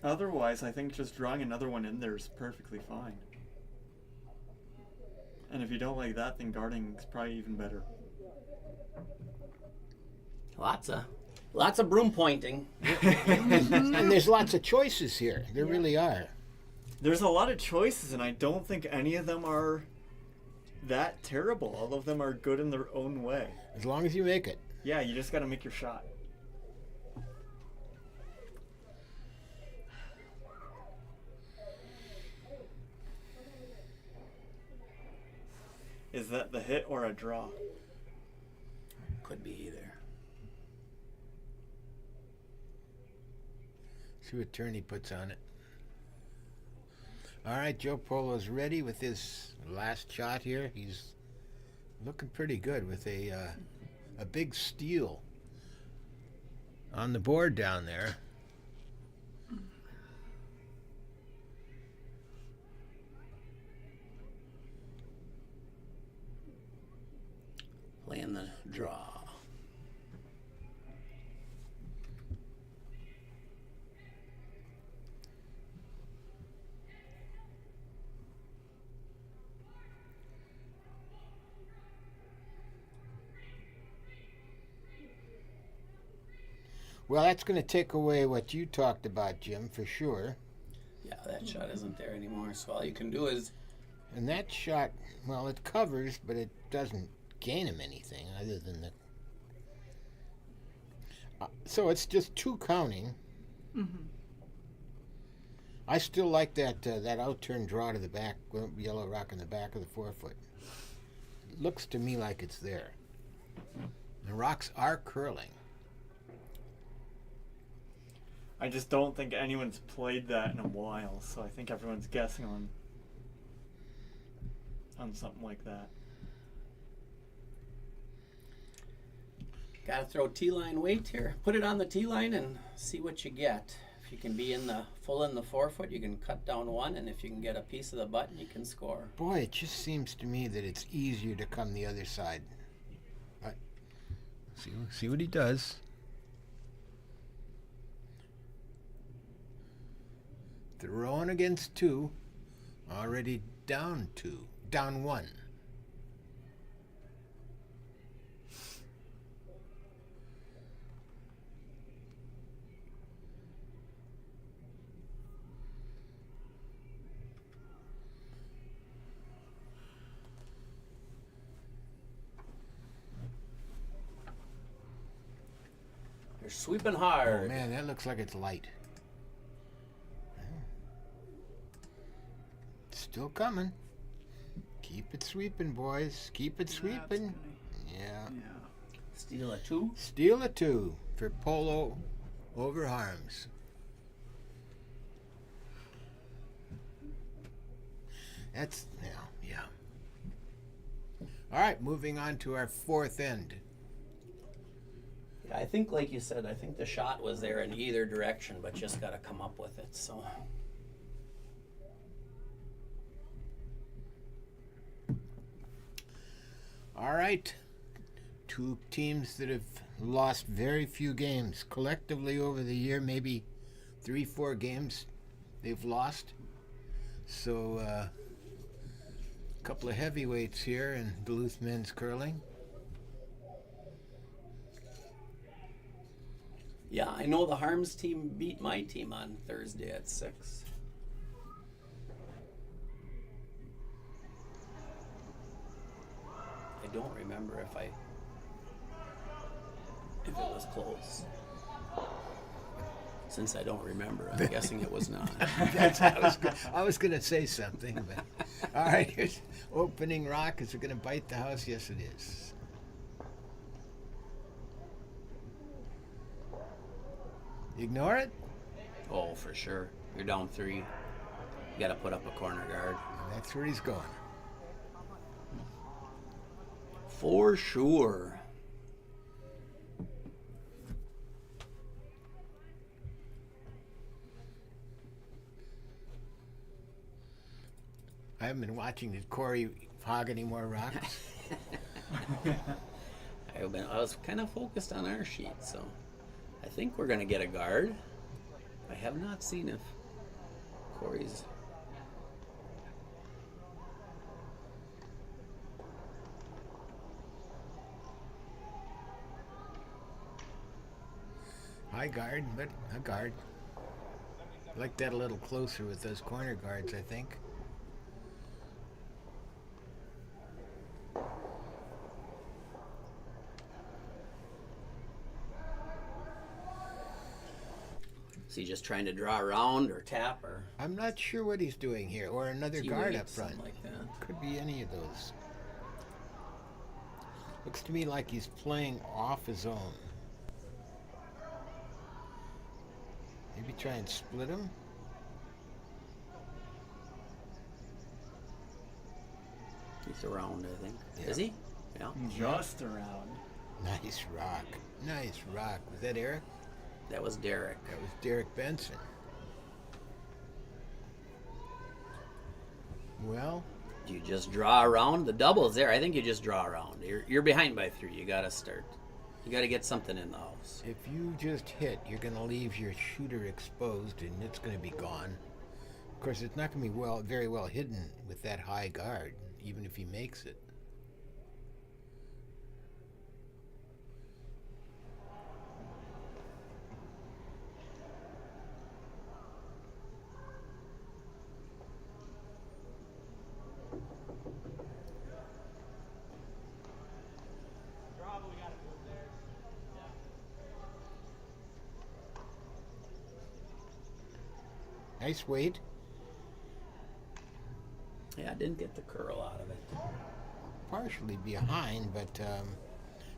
Otherwise, I think just drawing another one in there is perfectly fine. And if you don't like that, then guarding is probably even better. Lots of broom pointing. And there's lots of choices here. There really are. There's a lot of choices, and I don't think any of them are that terrible. All of them are good in their own way. As long as you make it. Yeah, you just got to make your shot. Is that the hit or a draw? Could be either. See what turn he puts on it. All right, Joe Polo's ready with his last shot here. He's looking pretty good with a big steal on the board down there. Playing the draw. Well, that's going to take away what you talked about, Jim, for sure. Yeah, that shot isn't there anymore. So all you can do is. And that shot, well, it covers, but it doesn't gain him anything other than the. So it's just 2 counting. Mm-hmm. I still like that out turn draw to the back, yellow rock in the back of the 4-foot. Looks to me like it's there. The rocks are curling. I just don't think anyone's played that in a while, so I think everyone's guessing on something like that. Got to throw T-line weight here. Put it on the T-line and see what you get. If you can be in the 4-foot, you can cut down 1, and if you can get a piece of the button, you can score. Boy, it just seems to me that it's easier to come the other side. See what he does. Throwing against 2. Already down 2. Down 1. You're sweeping hard. Oh man, that looks like it's light. Still coming. Keep it sweeping, boys. Keep it sweeping. Yeah. Steal a 2. Steal a 2 for Polo over Harms. That's, yeah. All right, moving on to our 4th end. Yeah, I think, like you said, I think the shot was there in either direction, but just got to come up with it. So. All right. 2 teams that have lost very few games collectively over the year, maybe 3-4 games they've lost. So a couple of heavyweights here in Duluth men's curling. Yeah, I know the Harms team beat my team on Thursday at 6. don't remember if it was close. Since I don't remember, I'm guessing it was not. I was going to say something, but all right. Here's opening rock. Is it going to bite the house? Yes, it is. Ignore it. Oh, for sure. You're down 3. You got to put up a corner guard. And that's where he's going. For sure. I haven't been watching. Did Corey hog any more rocks? I was kind of focused on our sheet, so I think we're going to get a guard. I have not seen if Corey's... High guard, but a guard. I like that a little closer with those corner guards, I think. Is he just trying to draw around or tap or I'm not sure what he's doing here, or another guard up front. something like that? Could be any of those. Looks to me like he's playing off his own. Maybe try and split him. He's around, I think. Yeah. Is he? Yeah. Just around. Nice rock. Nice rock. Was that Eric? That was Derek. That was Derek Benson. Well, Do you just draw around? The double's there. I think you just draw around. You're behind by 3. You got to start. You got to get something in the house. if you just hit, you're going to leave your shooter exposed and it's going to be gone. Of course, it's not going to be very well hidden with that high guard, even if he makes it. Nice weight. Yeah, I didn't get the curl out of it. Partially behind, but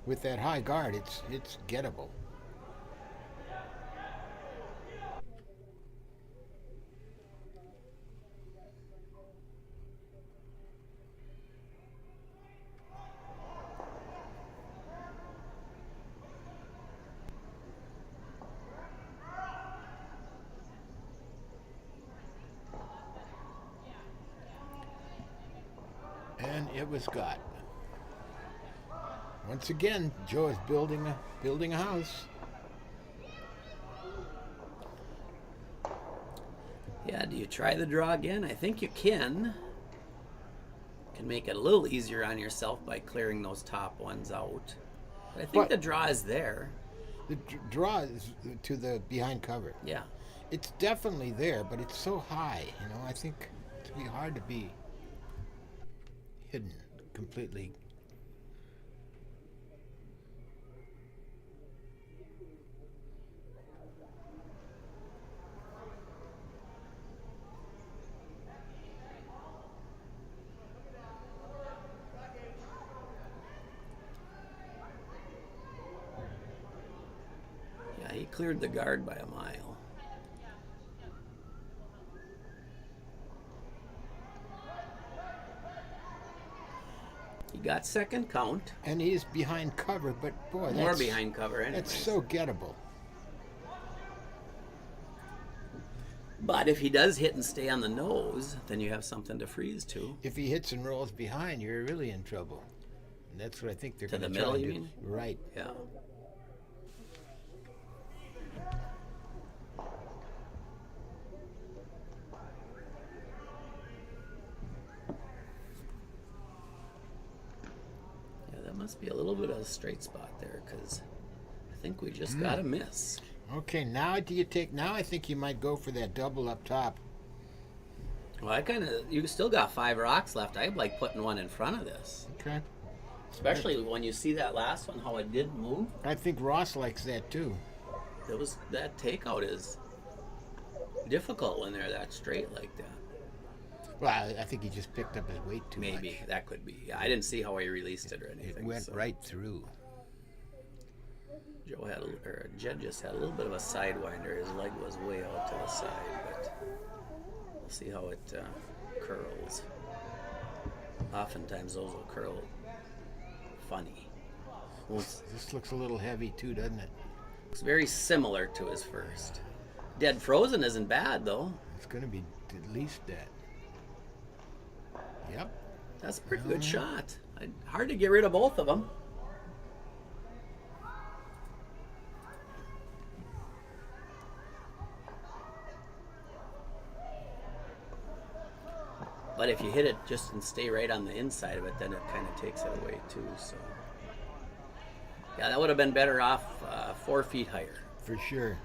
with that high guard, it's gettable. And it was got. Once again, Joe is building a house. Yeah, do you try the draw again? I think you can. Can make it a little easier on yourself by clearing those top ones out. But I think the draw is there. The draw is to the behind cover. Yeah. It's definitely there, but it's so high, you know. I think it'd be hard to be hidden completely. Yeah, he cleared the guard by a mile. He got second count. And he's behind cover, but boy, More that's behind cover anyway. That's so gettable. But if he does hit and stay on the nose, then you have something to freeze to. If he hits and rolls behind, you're really in trouble. And that's what I think they're To going the to try middle, and you do. mean? Right. Yeah. Yeah, that must be a little bit of a straight spot there, because I think we just got a miss. Okay, now do you take? Now I think you might go for that double up top. Well, you still got 5 rocks left. I'd like putting one in front of this. Okay. Especially when you see that last one, how it did move. I think Ross likes that too. That takeout is difficult when they're that straight like that. Well, I think he just picked up his weight too much. Maybe that could be. Yeah, I didn't see how he released it or anything. It went so. right through. Jed just had a little bit of a sidewinder. His leg was way out to the side, but we'll see how it curls. Oftentimes those will curl funny. This looks a little heavy too, doesn't it? It's very similar to his first. Dead frozen isn't bad though. It's going to be at least that. Yep. That's a pretty good shot. Hard to get rid of both of them. But if you hit it just and stay right on the inside of it, then it kind of takes it away too. So, yeah, that would have been better off 4 feet higher. For sure.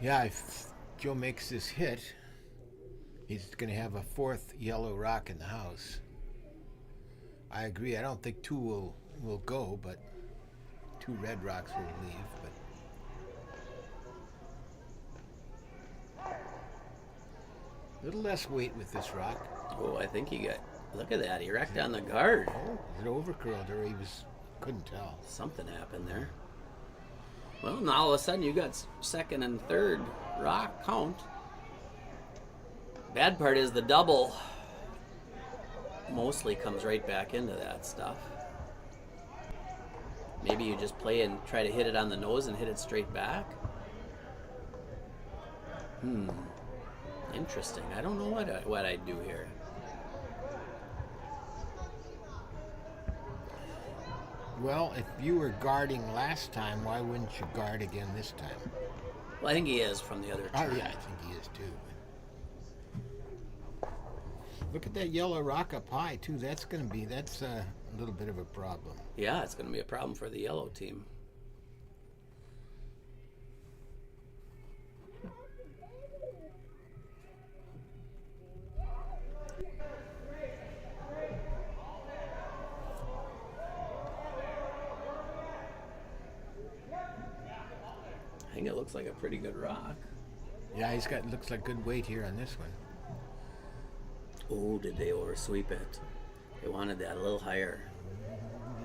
Yeah, if Joe makes this hit, he's going to have a 4th yellow rock in the house. I agree. I don't think 2 will go, but 2 red rocks will leave. But a little less weight with this rock. Oh, I think he got. Look at that. He wrecked on the guard. Oh, is it overcurled or couldn't tell. Something happened there. Well, now all of a sudden you got 2nd and 3rd rock count. Bad part is the double mostly comes right back into that stuff. Maybe you just play and try to hit it on the nose and hit it straight back. Interesting. I don't know what I'd do here. Well, if you were guarding last time, why wouldn't you guard again this time? Well, I think he is from the other Oh, turn. yeah, I think he is too. Look at that yellow rock up high too. That's a little bit of a problem. Yeah, it's going to be a problem for the yellow team. I think it looks like a pretty good rock. Yeah, looks like good weight here on this one. Oh, did they oversweep it? They wanted that a little higher.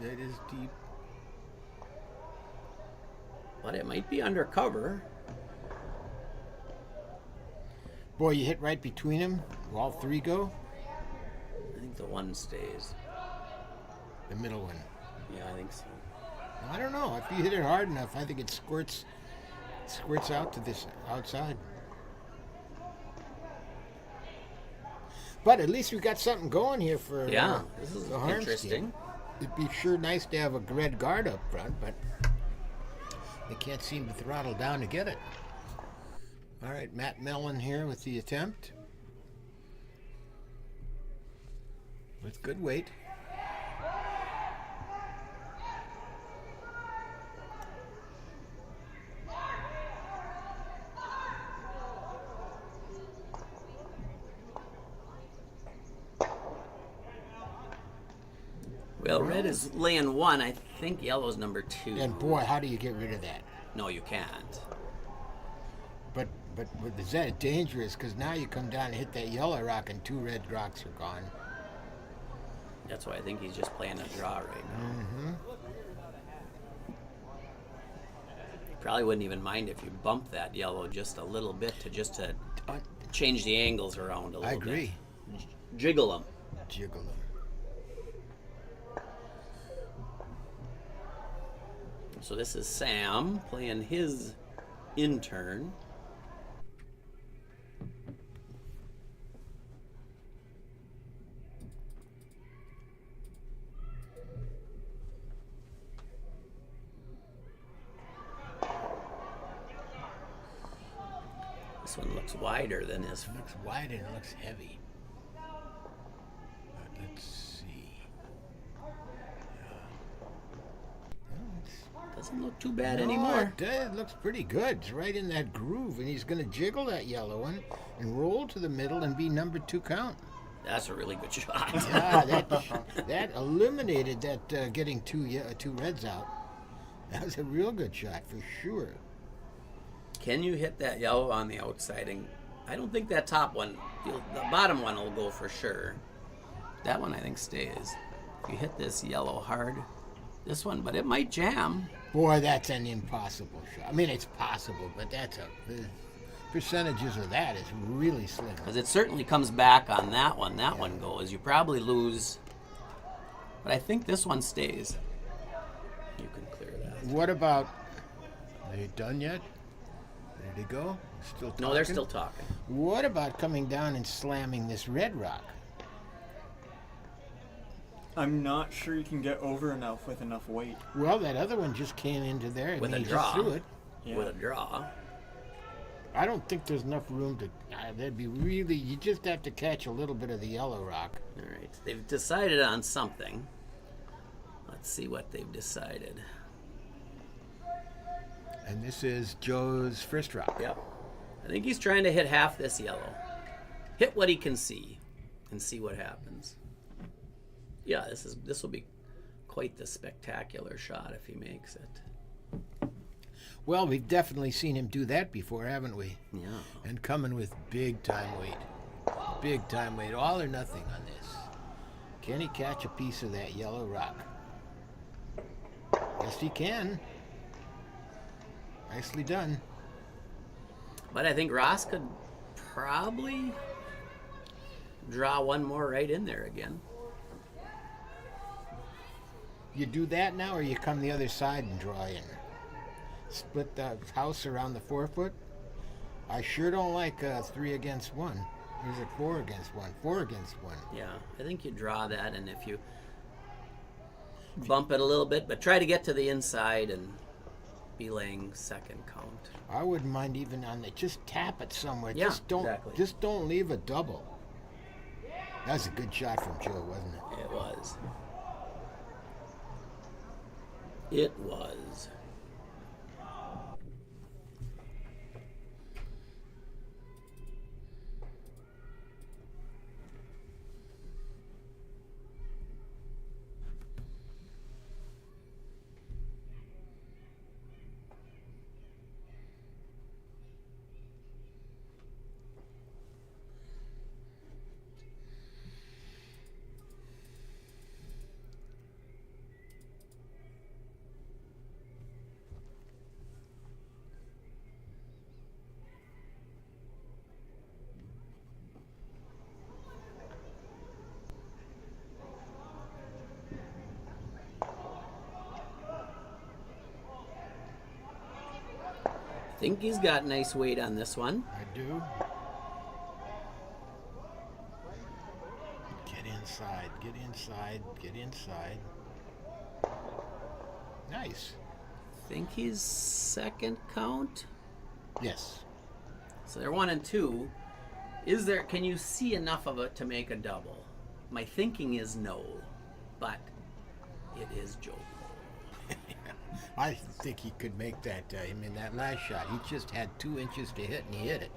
That is deep. But it might be undercover. Boy, you hit right between them. Will all 3 go? I think the one stays. The middle one. Yeah, I think so. I don't know. If you hit it hard enough, I think it squirts out to this outside. But at least we got something going here for This is the Harms interesting. team. It'd be sure nice to have a red guard up front, but they can't seem to throttle down to get it. All right, Matt Mellon here with the attempt. With good weight. Well, red is laying 1. I think yellow's number 2. And boy, how do you get rid of that? No, you can't. But is that dangerous? Because now you come down and hit that yellow rock and 2 red rocks are gone. That's why I think he's just playing a draw right now. Mm-hmm. Probably wouldn't even mind if you bump that yellow just a little bit to change the angles around a little bit. I agree. Jiggle them. Jiggle them. So this is Sam playing his intern. This one looks wider than his. It looks wide and it looks heavy. But let's see. Doesn't look too bad No, anymore. It looks pretty good. It's right in that groove, and he's going to jiggle that yellow one and roll to the middle and be number 2 count. That's a really good shot. Yeah, that eliminated that getting two reds out. That was a real good shot for sure. Can you hit that yellow on the outside? And I don't think that top one, the bottom one will go for sure. That one I think stays. If you hit this yellow hard, this one, but it might jam. Boy, that's an impossible shot. I mean, it's possible, but the percentages of that is really slim. Because it certainly comes back on that one. That one goes. You probably lose. But I think this one stays. You can clear that. What about, are they done yet? Ready to go? Still talking? No, they're still talking. What about coming down and slamming this red rock? I'm not sure you can get over enough with enough weight. Well, that other one just came into there and With a he draw. just threw it. Yeah. With a draw. I don't think there's enough room to. That'd be really. You just have to catch a little bit of the yellow rock. All right. They've decided on something. Let's see what they've decided. And this is Joe's first rock. Yep. I think he's trying to hit half this yellow. Hit what he can see and see what happens. Yeah, this will be quite the spectacular shot if he makes it. Well, we've definitely seen him do that before, haven't we? Yeah. And coming with big time weight. Big time weight. All or nothing on this. Can he catch a piece of that yellow rock? Yes, he can. Nicely done. But I think Ross could probably draw one more right in there again. You do that now, or you come the other side and draw in? Split the house around the 4 foot? I sure don't like 3 against 1. Or is it 4 against 1? 4 against 1. Yeah, I think you draw that, and if you bump it a little bit, but try to get to the inside and be laying second count. I wouldn't mind even on the, just tap it somewhere. Yeah, Just exactly. don't leave a double. That was a good shot from Joe, wasn't it? It was. It was. I think he's got nice weight on this one. I do. Get inside, get inside, get inside. Nice. Think he's second count. Yes. So they're 1 and 2. Can you see enough of it to make a double? My thinking is no, but it is Joe. I think he could make that. In that last shot, he just had 2 inches to hit, and he hit it.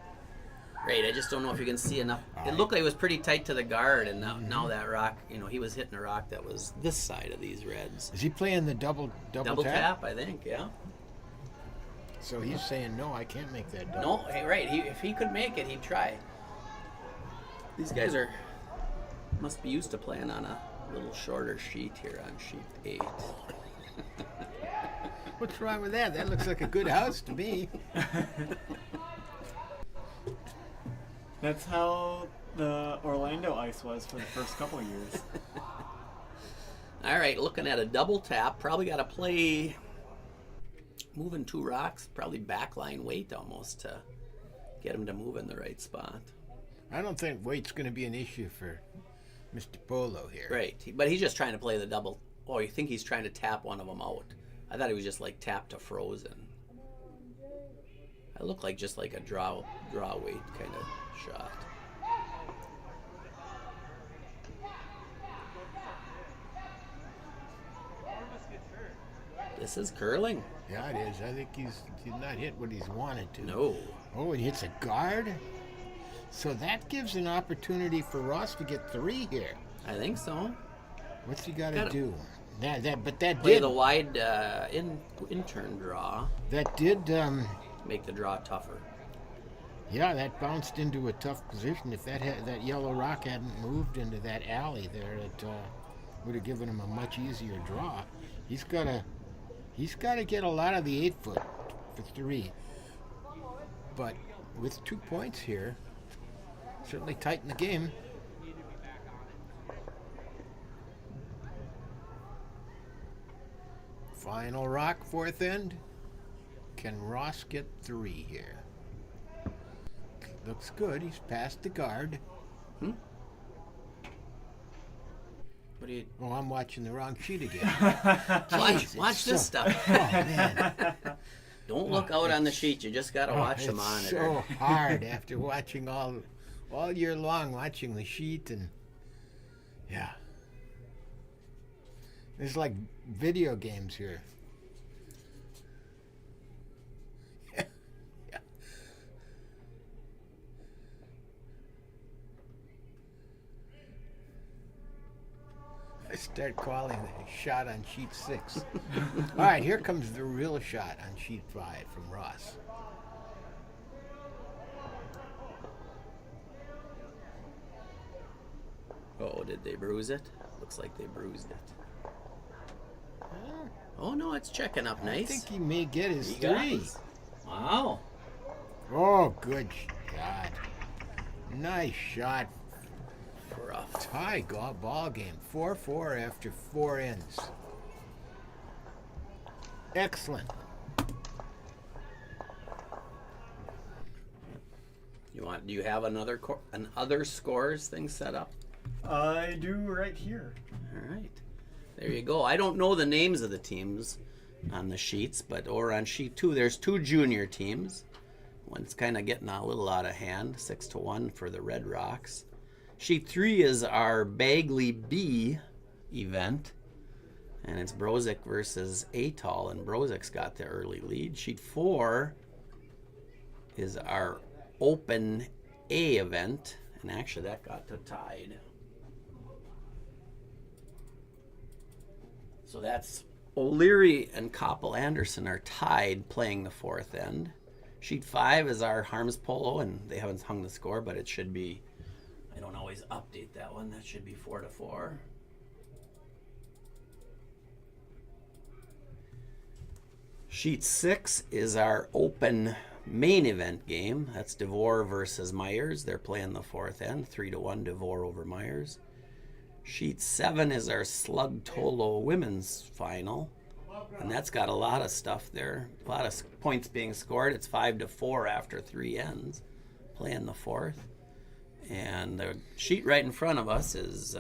Great. I just don't know if you can see enough. It looked like it was pretty tight to the guard, and now that rock, he was hitting a rock that was this side of these reds. Is he playing the double Tap, I think, yeah. So he's saying, no, I can't make that double. No, hey, right. If he could make it, he'd try. These guys must be used to playing on a little shorter sheet here on sheet 8. What's wrong with that? That looks like a good house to me. That's how the Orlando ice was for the first couple of years. All right, looking at a double tap. Probably got to play moving 2 rocks, probably backline weight almost to get him to move in the right spot. I don't think weight's going to be an issue for Mr. Polo here. Right, but he's just trying to play the double. Oh, you think he's trying to tap one of them out? I thought he was just like tap to frozen. It looked like just like a draw weight kind of shot. This is curling. Yeah, it is. I think he's not hit what he's wanted to. No. Oh, he hits a guard. So that gives an opportunity for Ross to get 3 here. I think so. What's he got to Gotta- do? But that Play did the wide in-turn draw. that did Make the draw tougher. yeah, that bounced into a tough position. If that yellow rock hadn't moved into that alley there, it would have given him a much easier draw. He's got to get a lot of the 8-foot for 3. But with 2 points here, certainly tighten the game. Final rock, 4th end. Can Ross get 3 here? Looks good. He's past the guard. What do you Oh, I'm watching the wrong sheet again. watch this stuff? Oh, man. Don't look out on the sheet. You just gotta watch the It's monitor. so hard after watching all year long, watching the sheet, and yeah. It's like video games here. Yeah. I start calling the shot on sheet 6. All right, here comes the real shot on sheet 5 from Ross. Oh, did they bruise it? Looks like they bruised it. Oh no, it's checking up nice. I think he may get his He 3. does. Wow. Oh, good shot. Nice shot. Rough. Tie ball game. 4-4 after 4 ends. Excellent. Do you have another other scores thing set up? I do right here. All right. There you go. I don't know the names of the teams on the sheets, but over on sheet 2, there's 2 junior teams. One's kind of getting a little out of hand, 6-1 for the Red Rocks. Sheet 3 is our Bagley B event, and it's Brozick versus Atoll, and Brozick's got the early lead. Sheet 4 is our Open A event, and actually that got to tied. So that's O'Leary and Koppel Anderson are tied playing the 4th end. Sheet 5 is our Harms Polo, and they haven't hung the score, but it should be, I don't always update that one, that should be 4-4. Sheet 6 is our open main event game. That's DeVore versus Myers. They're playing the 4th end, 3-1 DeVore over Myers. Sheet 7 is our Slug Tolo women's final, and that's got a lot of stuff there. A lot of points being scored. It's 5-4 after 3 ends, playing the 4th. And the sheet right in front of us is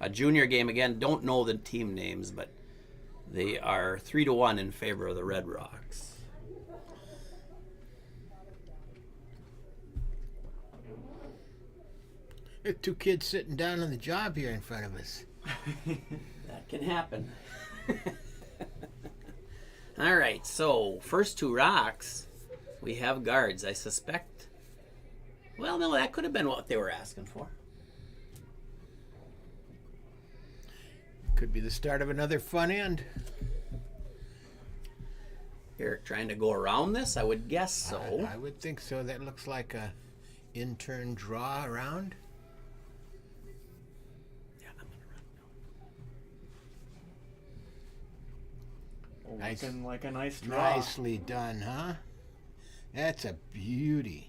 a junior game. Again, don't know the team names, but they are 3-1 in favor of the Red Rocks. There are 2 kids sitting down on the job here in front of us. That can happen. All right, so first 2 rocks, we have guards. I suspect, well, no, that could have been what they were asking for. Could be the start of another fun end. You're trying to go around this? I would guess so. I would think so. That looks like a in-turn draw around. Yeah, I'm gonna run. Nice. Looking like a nice draw. Nicely done, huh? That's a beauty.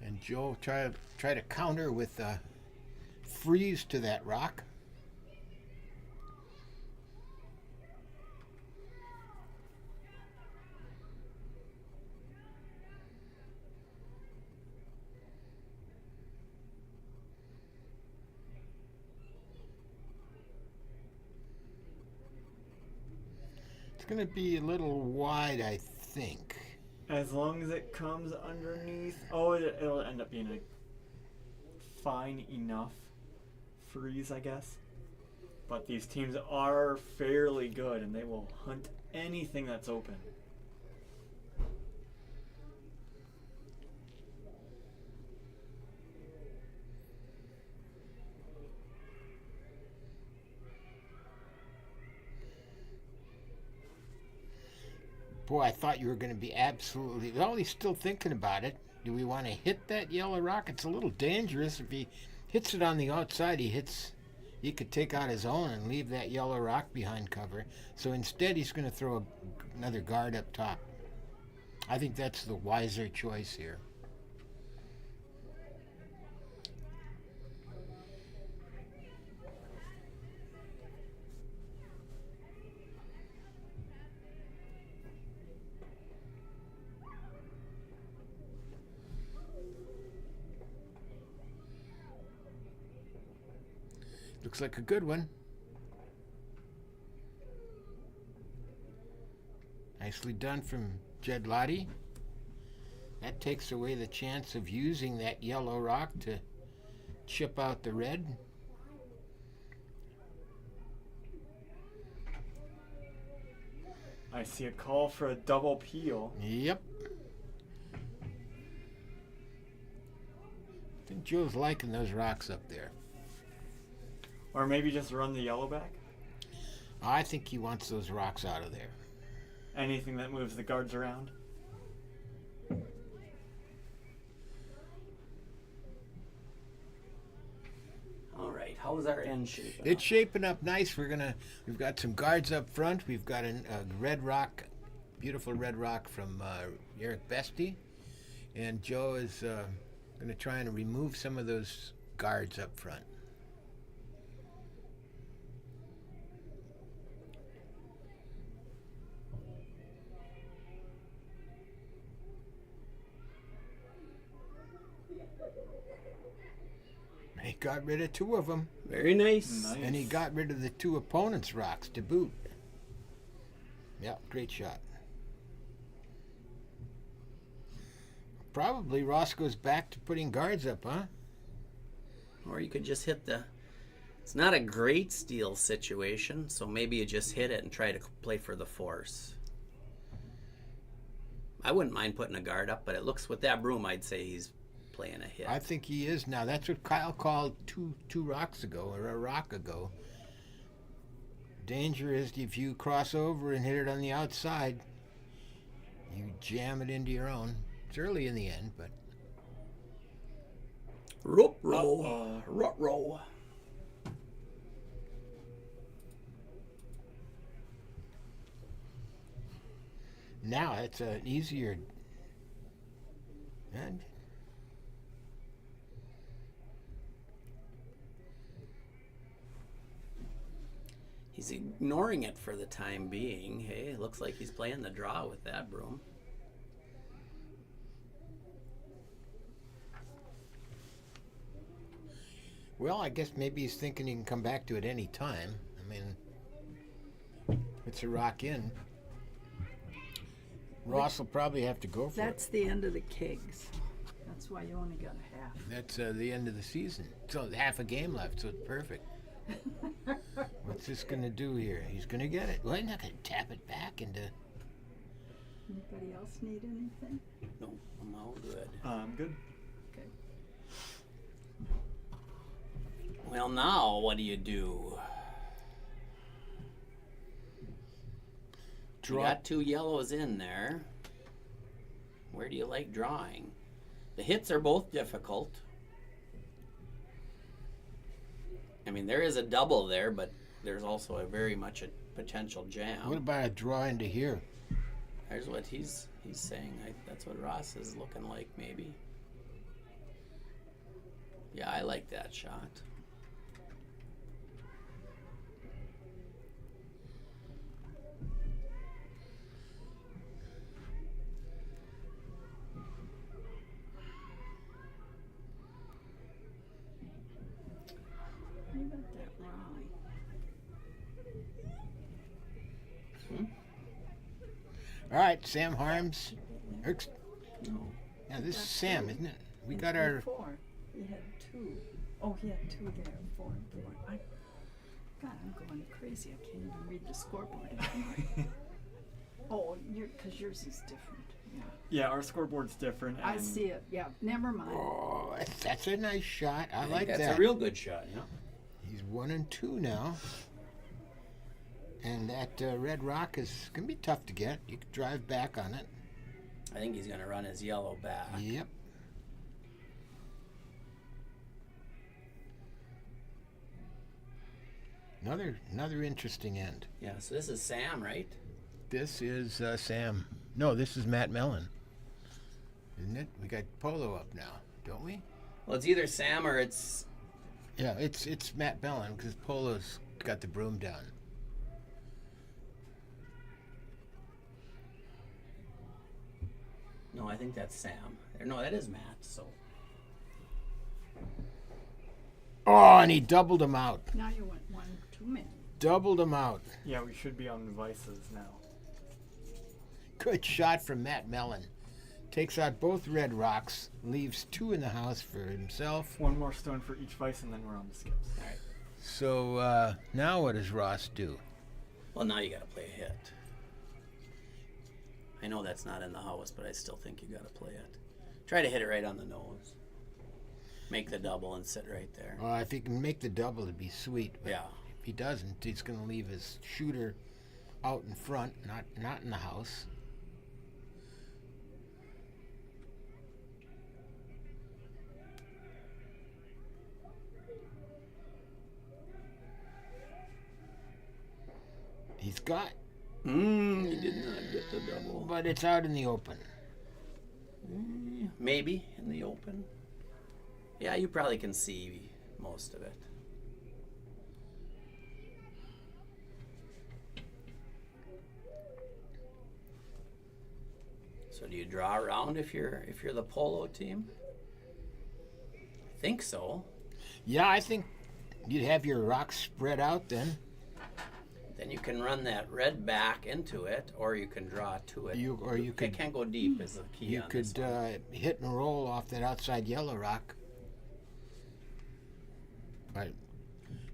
And Joe try to counter with a freeze to that rock. It's going to be a little wide, I think. As long as it comes underneath. Oh, it'll end up being fine enough freeze, I guess. But these teams are fairly good, and they will hunt anything that's open. Boy, I thought you were going to be absolutely... Well, he's still thinking about it. Do we want to hit that yellow rock? It's a little dangerous. If he hits it on the outside, he could take out his own and leave that yellow rock behind cover. So instead, he's going to throw another guard up top. I think that's the wiser choice here. Looks like a good one. Nicely done from Jed Lottie. That takes away the chance of using that yellow rock to chip out the red. I see a call for a double peel. Yep. I think Joe's liking those rocks up there. Or maybe just run the yellow back. I think he wants those rocks out of there. Anything that moves the guards around. All right, how's our end shaping It's up? shaping up nice. We've got some guards up front. We've got a red rock, beautiful red rock from Eric Bestie. And Joe is going to try and remove some of those guards up front. He got rid of two of them. Very nice. Nice. And he got rid of the two opponents' rocks to boot. Yeah, great shot. Probably Ross goes back to putting guards up, huh? Or you could just hit the... It's not a great steal situation, so maybe you just hit it and try to play for the force. I wouldn't mind putting a guard up, but it looks with that broom, I'd say he's playing a hit. I think he is now. That's what Kyle called two rocks ago, or a rock ago. Danger is if you cross over and hit it on the outside, you jam it into your own. It's early in the end, but... Ruh-roh. Ruh-roh. Now it's an easier... And He's ignoring it for the time being. Hey, it looks like he's playing the draw with that broom. well, I guess maybe he's thinking he can come back to it any time. I mean, it's a rock in. Ross will probably have to go for That's the end of the kegs. That's why you only got a half. it. That's the end of the season. So half a game left, so it's perfect. What's this going to do here? He's going to get it. Well, he's not going to tap it back into... Anybody else need anything? No, I'm all good. Good. Okay. Well, now what do you do? You got two yellows in there. Where do you like drawing? The hits are both difficult. I mean, there is a double there, but there's also a very much a potential jam. What about a draw into here? There's what he's saying. That's what Ross is looking like, maybe. Yeah, I like that shot. What about that Raleigh? All right, Sam Harms. No. Now, this is Sam, isn't it? We got our... Four. You had two. Oh, he had 2 there, 4 and 4. God, I'm going crazy. I can't even read the scoreboard anymore. Oh, because yours is different. Yeah. Yeah, our scoreboard's different. I and see it. Yeah, never mind. Oh, that's a nice shot. I think like that's that. a real good shot, yeah. He's 1 and 2 now. And that red rock is going to be tough to get. You can drive back on it. I think he's going to run his yellow back. Yep. Another interesting end. Yeah, so this is Sam, right? This is Sam. No, this is Matt Mellon. Isn't it? We got Polo up now, don't we? Well, it's either Sam or it's... Yeah, it's Matt Mellon because Polo's got the broom down. No, I think that's Sam. Or no, that is Matt, so... Oh, and he doubled him out. Now you went 1 too many. Doubled him out. yeah, we should be on devices now. Good shot from Matt Mellon. Takes out both red rocks, leaves 2 in the house for himself. 1 more stone for each vice, and then we're on the skips. All right. So now what does Ross do? Well, now you got to play a hit. I know that's not in the house, but I still think you got to play it. Try to hit it right on the nose. Make the double and sit right there. Well, if he can make the double, it'd be sweet. But Yeah. if he doesn't, he's going to leave his shooter out in front, not in the house. He's got, He did not get the double. but it's out in the open. Maybe in the open. Yeah, you probably can see most of it. So do you draw around if you're the polo team? I think so. Yeah, I think you'd have your rocks spread out then. Then you can run that red back into it, or you can draw to it. You It can't go deep is the key You on could this one. hit and roll off that outside yellow rock. But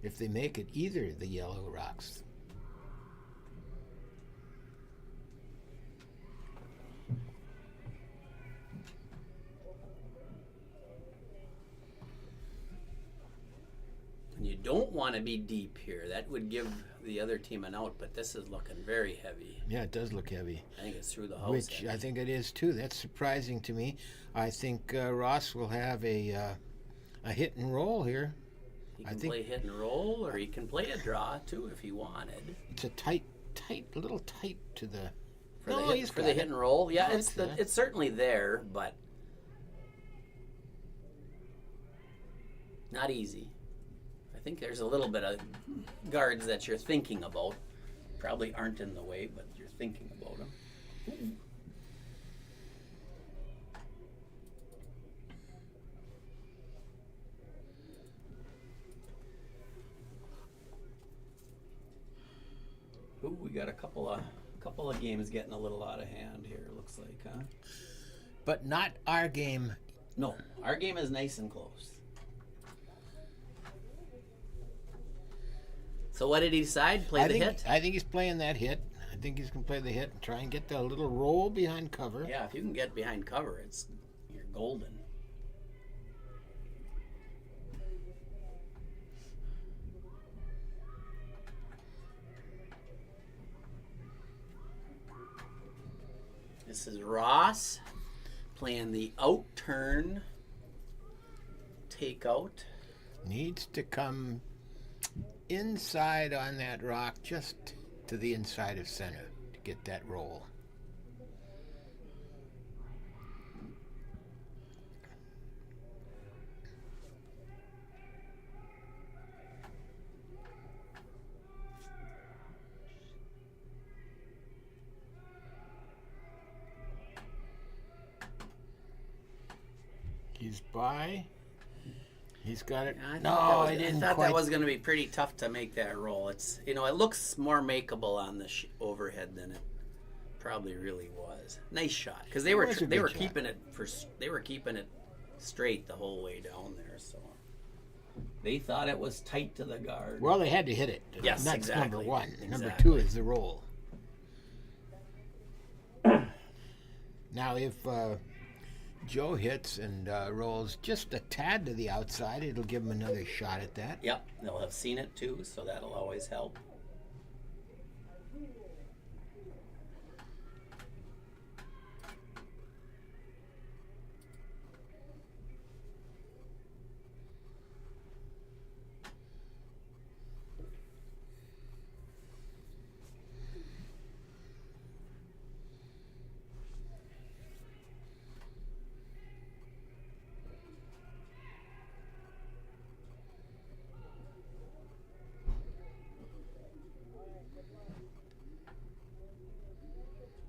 if they make it either of the yellow rocks. And you don't want to be deep here. That would give the other team an out, but this is looking very heavy. Yeah, it does look heavy. I think it's through the house. Which heavy. I think it is too. That's surprising to me. I think Ross will have a hit and roll here. He I can think- play hit and roll, or he can play a draw too if he wanted. It's a little tight to the. For No, the he's hit, for got the it. hit and roll, yeah, No, it's it's it's certainly there, but not easy. I think there's a little bit of guards that you're thinking about. Probably aren't in the way, but you're thinking about them. Ooh, we got a couple of games getting a little out of hand here. Looks like, huh? But not our game. No, our game is nice and close. So what did he decide? Play the hit? I think he's playing that hit. I think he's going to play the hit and try and get the little roll behind cover. Yeah, if you can get behind cover, you're golden. This is Ross playing the out turn takeout. Needs to come inside on that rock, just to the inside of center to get that roll. He's by. He's got it. I No, thought I didn't thought quite. that was going to be pretty tough to make that roll. It's it looks more makeable on the overhead than it probably really was. Nice shot because they were was a they good were shot. keeping it straight the whole way down there. So They thought it was tight to the guard. Well, they had to hit it. Yes, That's exactly. number one. Number Exactly. two is the roll. Now, if Joe hits and rolls just a tad to the outside, it'll give him another shot at that. Yep, they'll have seen it too, so that'll always help.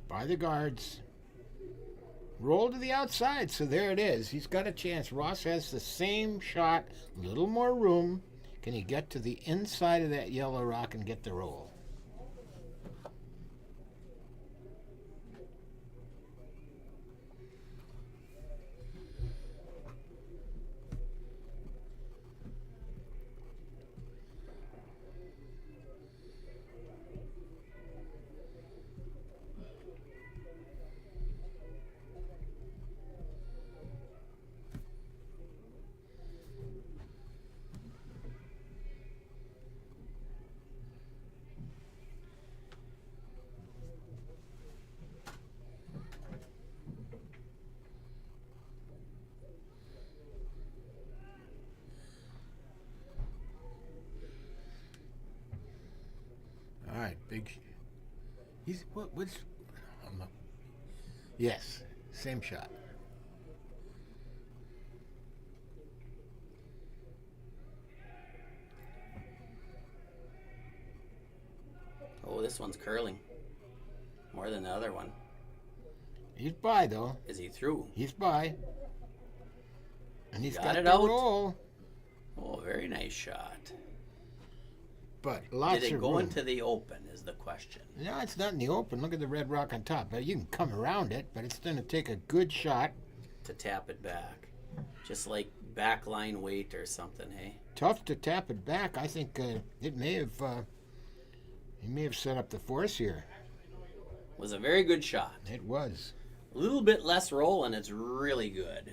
By the guards. Roll to the outside, so there it is. He's got a chance. Ross has the same shot, a little more room. Can he get to the inside of that yellow rock and get the roll? All right, big. He's what's? Yes, same shot. Oh, this one's curling. More than the other one. He's by though. Is he through? He's by. And he's Got got it the out. roll. Oh, very nice shot. But lots Did it of go room. into the open is the question. No, it's not in the open. Look at the red rock on top. Now, you can come around it, but it's going to take a good shot. To tap it back. Just like backline weight or something, hey? Tough to tap it back. I think it may have. He may have set up the force here. Was a very good shot. It was. A little bit less roll and it's really good.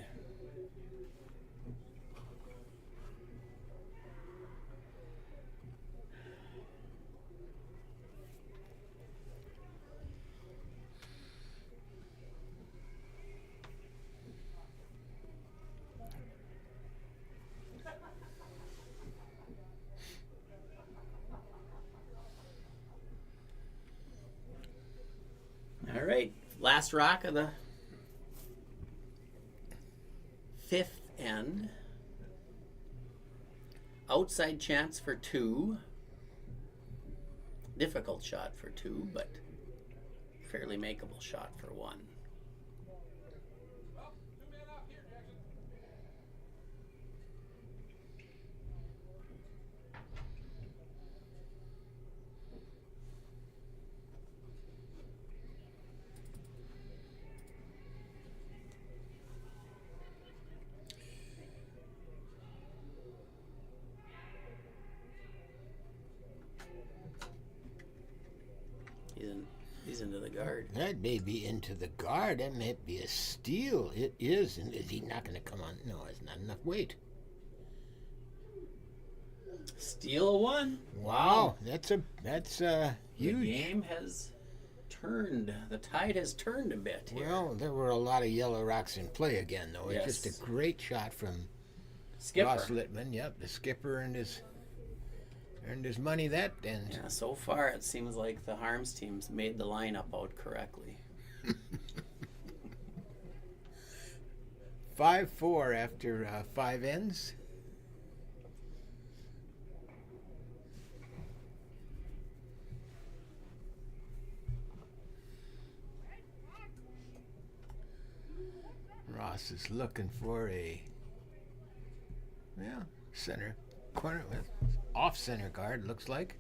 All right, last rock of the fifth end. Outside chance for 2. Difficult shot for 2, but fairly makeable shot for 1. He's into the guard. That may be into the guard. That may be a steal. It is. And is he not going to come on? No, it's not enough weight. Steal a 1. Wow, that's huge. The game has turned. The tide has turned a bit here. Well, there were a lot of yellow rocks in play again, though. Yes. It's just a great shot from Skipper. Ross Littman. Yep, the skipper earned his money that end. Yeah, so far it seems like the Harms team's made the lineup out correctly. 5-4 after 5 ends. Ross is looking for a center corner with off center guard, looks like.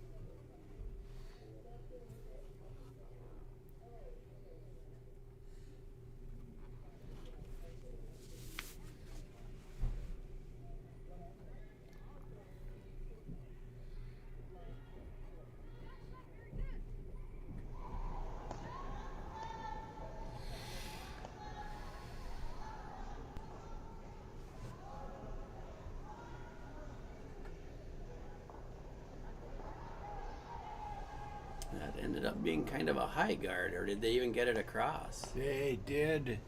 That ended up being kind of a high guard, or did they even get it across? They did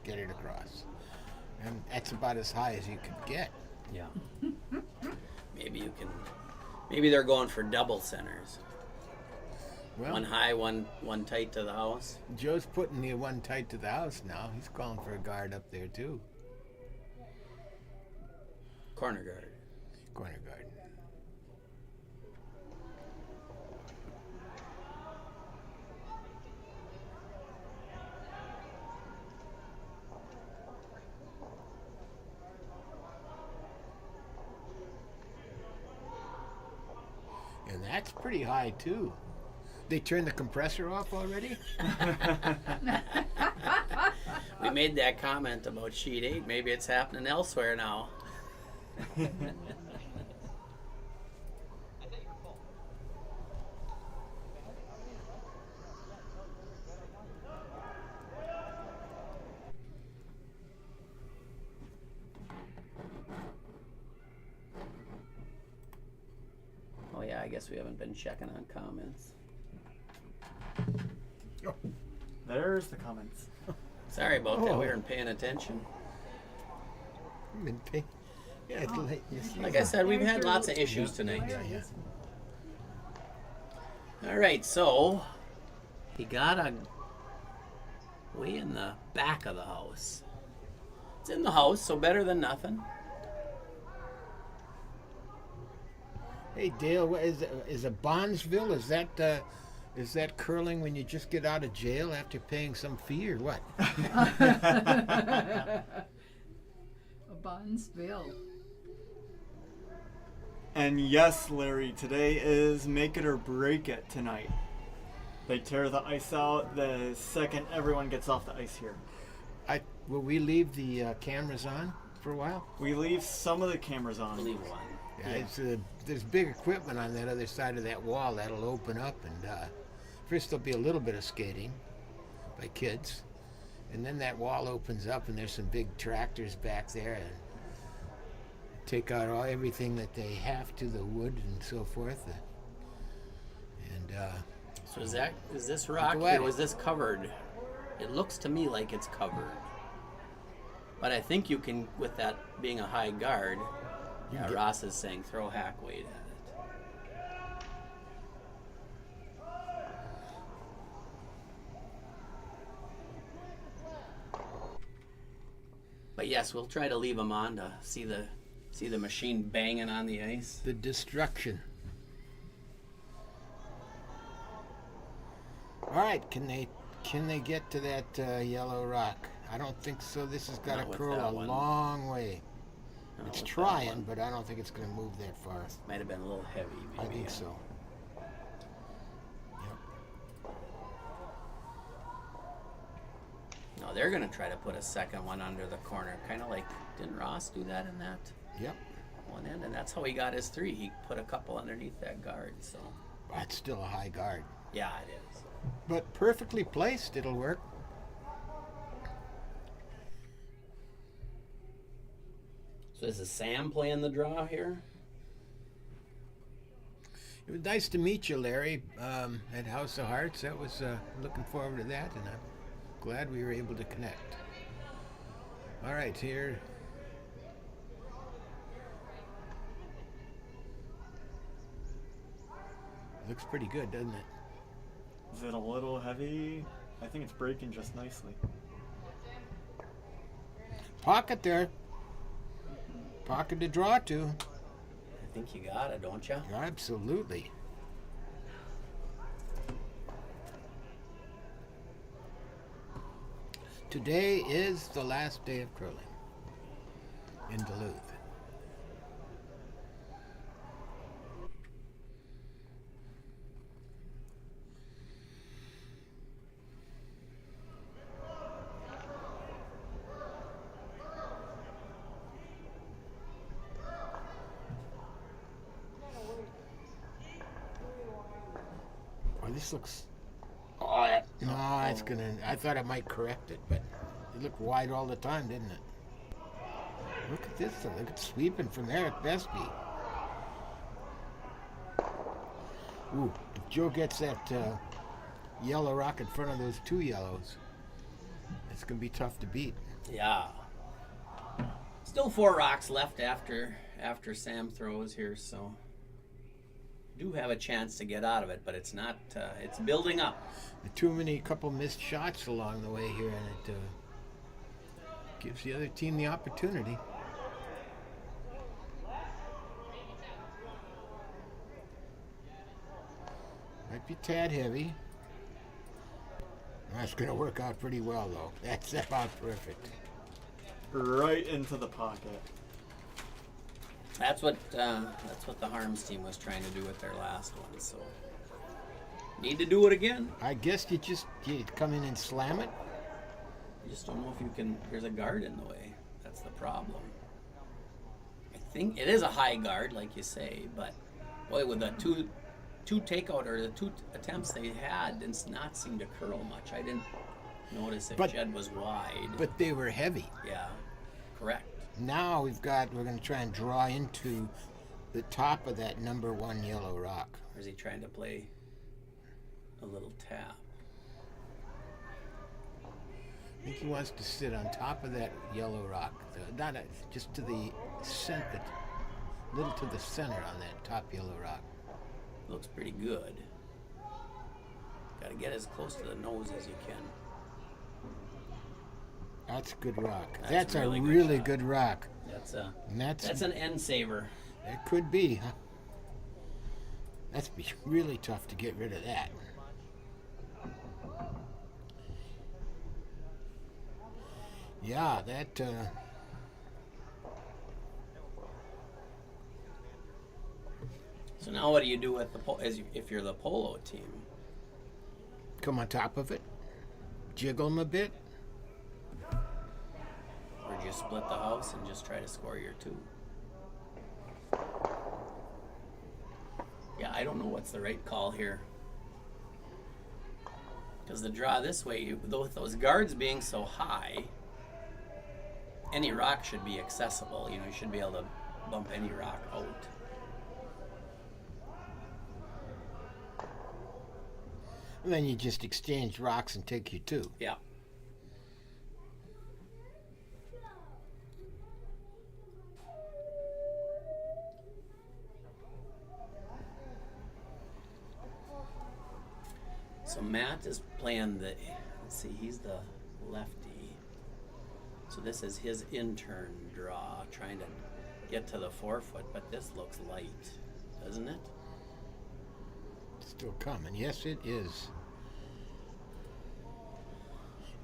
get it across. And that's about as high as you could get. Yeah. Maybe they're going for double centers. Well, One high, one tight to the house. Joe's putting the one tight to the house now. He's calling for a guard up there, too. Corner guard. Corner guard. And that's pretty high, too. They turned the compressor off already? We made that comment about sheet 8. Maybe it's happening elsewhere now. Oh yeah, I guess we haven't been checking on comments. There's the comments. Sorry about that. Oh. We weren't paying attention. Yeah, it's late. Like I said, we've had lots of issues tonight. Yeah. All right, so he got a way in the back of the house. It's in the house, so better than nothing. Hey, Dale, what is a Bondsville? Is that curling when you just get out of jail after paying some fee or what? A Bondsville. And yes, Larry, today is make it or break it tonight. They tear the ice out the second everyone gets off the ice here. Will we leave the cameras on for a while? We leave some of the cameras I on. believe one. Yeah, there's big equipment on that other side of that wall that'll open up, and first there'll be a little bit of skating by kids, and then that wall opens up, and there's some big tractors back there, and take out everything that they have to, the wood and so forth, So is this rock Go here? ahead. Was this covered? It looks to me like it's covered. But I think you can, with that being a high guard, Ross is saying throw hack weight at it. But yes, we'll try to leave them on to see the machine banging on the ice. the destruction. All right, can they get to that yellow rock? I don't think so. This has got Not to with curl that a one. long way. Not It's with that trying, one. but I don't think it's going to move that far. Might have been a little heavy, I maybe. think so. Yep. No, they're going to try to put a second one under the corner. Kind of like, didn't Ross do that in that Yep. one end? And that's how he got his 3. He put a couple underneath that guard. So, That's still a high guard. yeah, it is. But perfectly placed, it'll work. So this is Sam playing the draw here? It was nice to meet you, Larry, at House of Hearts. That was looking forward to that, and I'm glad we were able to connect. All right, here. Looks pretty good, doesn't it? Is it a little heavy? I think it's breaking just nicely. Pocket there. Pocket to draw to. I think you got it, don't you? Absolutely. Today is the last day of curling in Duluth. Oh, this looks. Oh, no, it's gonna. I thought it might correct it, but it looked wide all the time, didn't it? Look at this. Look at sweeping from Eric Besby. Ooh, Joe gets that yellow rock in front of those two yellows, it's going to be tough to beat. Yeah. Still 4 rocks left after Sam throws here, so do have a chance to get out of it, but it's not. It's building up. Couple missed shots along the way here, and it gives the other team the opportunity. Might be tad heavy. That's going to work out pretty well, though. That's about perfect. Right into the pocket. That's what the Harms team was trying to do with their last one. So need to do it again. I guess you come in and slam it. You just don't know if you can. There's a guard in the way. That's the problem. I think it is a high guard, like you say, but boy, with the two takeout or the 2 attempts they had, did not seem to curl much. I didn't notice if Jed was wide. But they were heavy. Yeah, correct. Now we're going to try and draw into the top of that number 1 yellow rock. Or is he trying to play a little tap? I think he wants to sit on top of that yellow rock, just to the center, a little to the center on that top yellow rock. Looks pretty good. Got to get as close to the nose as you can. That's a good rock. That's a really really shot. good rock. That's an end saver. It could be, huh? That's be really tough to get rid of that. Yeah, that. So now, what do you do with if you're the polo team? Come on top of it, jiggle them a bit. Or do you split the house and just try to score your 2? Yeah, I don't know what's the right call here. Because the draw this way, with those guards being so high, any rock should be accessible. You should be able to bump any rock out. And then you just exchange rocks and take your 2. Yeah. So Matt is playing let's see, he's the lefty. So this is his in-turn draw, trying to get to the 4-foot, but this looks light, doesn't it? Still coming. Yes, it is.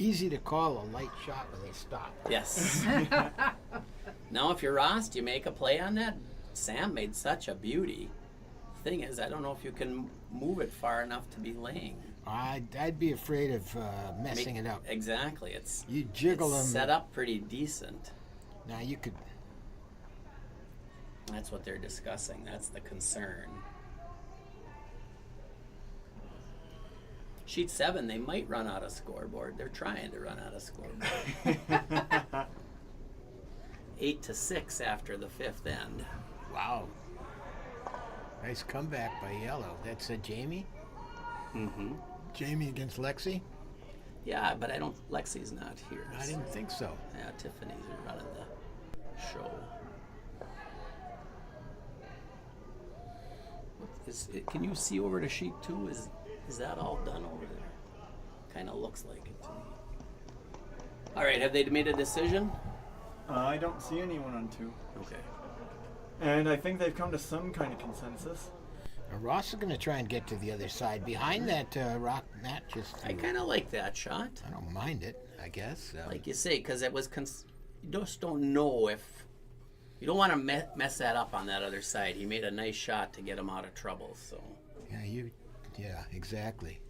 Easy to call a light shot when they stop. Yes. Now, if you're Ross, do you make a play on that? Sam made such a beauty. Thing is, I don't know if you can move it far enough to be laying. I'd be afraid of messing it up. Exactly. You jiggle them. Set up pretty decent. Now you could. That's what they're discussing. That's the concern. Sheet 7, they might run out of scoreboard. They're trying to run out of scoreboard. 8-6 after the 5th end. Wow. Nice comeback by Yellow. That's Jamie? Mm-hmm. Jamie against Lexi? Yeah, but Lexi's not here. I didn't think so. Yeah, Tiffany's running the show. Can you see over to sheet 2? Is that all done over there? Kind of looks like it to me. All right, have they made a decision? I don't see anyone on 2. Okay. And I think they've come to some kind of consensus. Now Ross is going to try and get to the other side behind that rock mat. I kind of like that shot. I don't mind it, I guess. Like you say, because it was. You just don't know if. You don't want to mess that up on that other side. He made a nice shot to get him out of trouble. So. Yeah, exactly.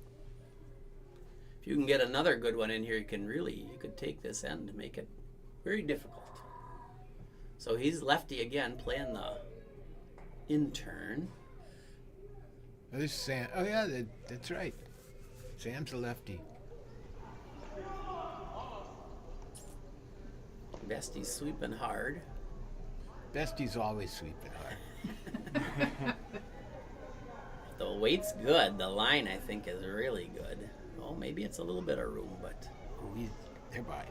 If you can get another good one in here, you could take this end and make it very difficult. So he's lefty again, playing the in-turn. Oh, this is Sam. Oh, yeah, that's right. Sam's a lefty. Bestie's sweeping hard. Bestie's always sweeping hard. The The weight's good. The line, I think, is really good. Oh, maybe it's a little bit of room, but Oh, they're by.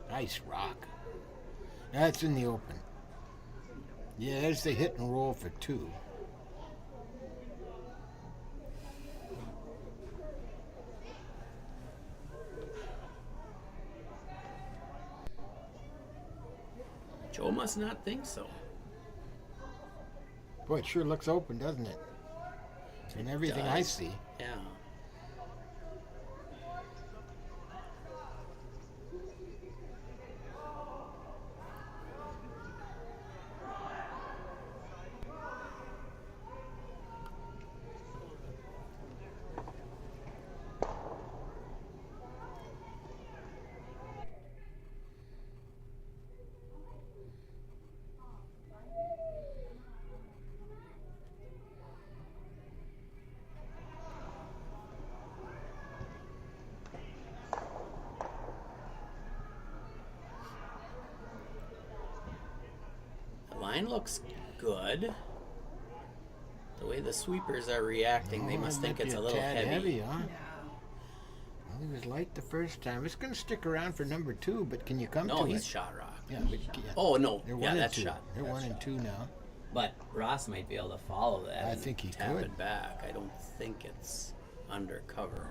Nice rock. That's in the open. Yeah, there's the hit and roll for 2. Joe must not think so. Boy, it sure looks open, doesn't it? And everything I does. see. Yeah. The line looks good. The way the sweepers are reacting, they Oh, must that think might it's be a little tad heavy. huh? Yeah. Well, he was light the first time. It's going to stick around for number 2, but can you come No, to he's it? shot rock. Yeah, but yeah. Oh no, They're yeah, 1 and that's 2. shot. They're That's 1 and shot. 2 now. But Ross might be able to follow that. I and think he tap could. it back. I don't think it's undercover.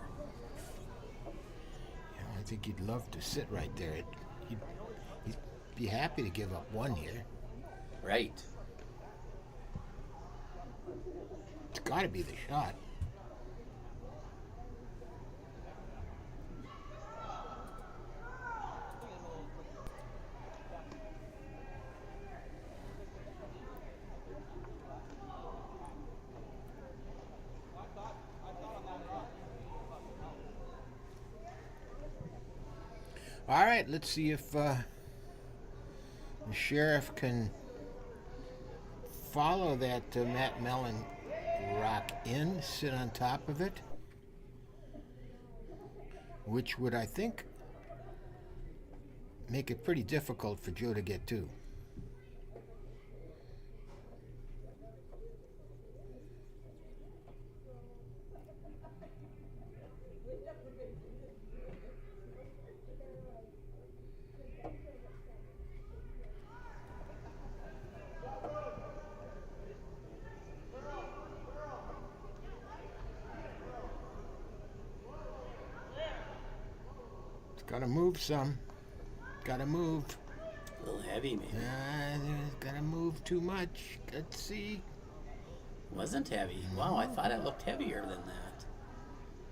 Yeah, I think he'd love to sit right there. He'd be happy to give up 1 here. Right. It's got to be the shot. All right, let's see if the sheriff can follow that Matt Mellon rock in, sit on top of it, which would, I think, make it pretty difficult for Joe to get to. Gotta move some. Gotta move. A little heavy, maybe. Gotta move too much. Let's see. Wasn't heavy. Wow, I thought it looked heavier than that.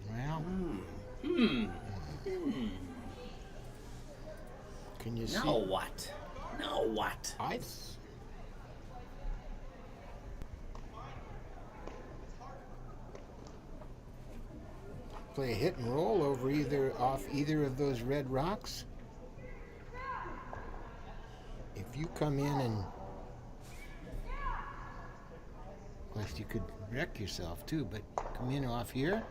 Well, can you see? Now what? Now what? Play a hit and roll over off either of those red rocks. If you come in and, of course, you could wreck yourself too, but come in off here.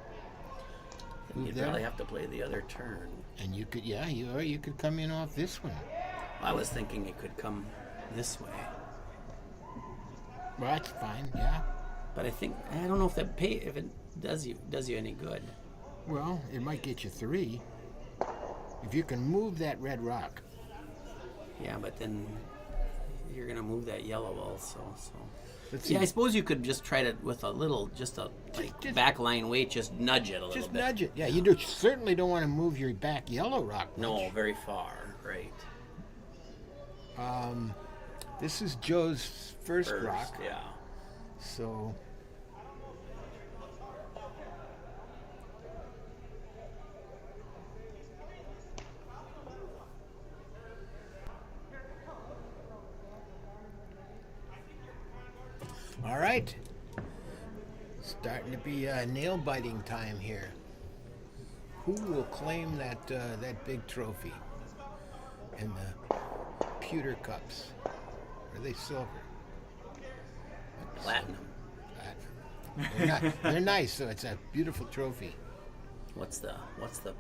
You'd probably have to play the other turn. And you could, yeah, you could come in off this one. I was thinking it could come this way. Well, that's fine, yeah. But I don't know if if it does you any good. Well, it might get you 3. If you can move that red rock. Yeah, but then you're gonna move that yellow also. So Let's see. yeah, I suppose you could just try to with a backline weight, just nudge it a little Just bit. nudge it. Yeah, you certainly don't want to move your back yellow rock much. No, very far. Right. This is Joe's first rock. Yeah. So all right. Starting to be nail biting time here. Who will claim that big trophy? And the pewter cups. Are they silver? Platinum. They're nice, so it's a beautiful trophy. What's the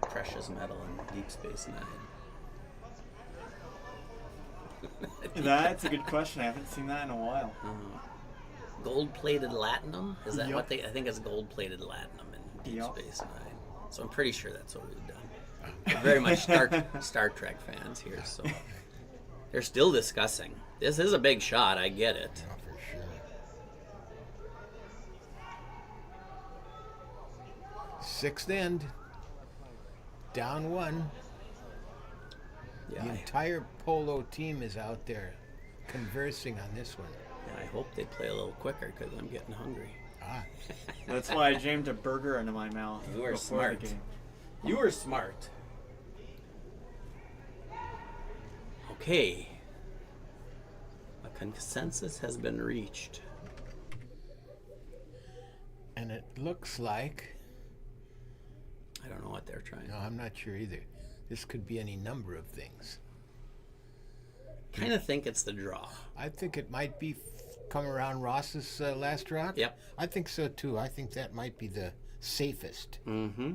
precious metal in Deep Space Nine? That's a good question. I haven't seen that in a while. gold-plated latinum. Is that Yep. what they? I think it's gold-plated latinum in Deep Yep. Space Nine. So I'm pretty sure that's what we've done. We're very much Star Trek fans here, so they're still discussing. This is a big shot. I get it. Oh, for sure. Sixth end. Down one. Yeah, The entire polo team is out there conversing on this one. I hope they play a little quicker because I'm getting hungry. Ah, That's why I jammed a burger into my mouth. You are before smart. the game. You were smart. Okay. A consensus has been reached. and it looks like, I don't know what they're trying. no, I'm not sure either. This could be any number of things. Kind of think it's the draw. I think it might be come around Ross's last rock. Yep. I think so too. I think that might be the safest. Mm-hmm.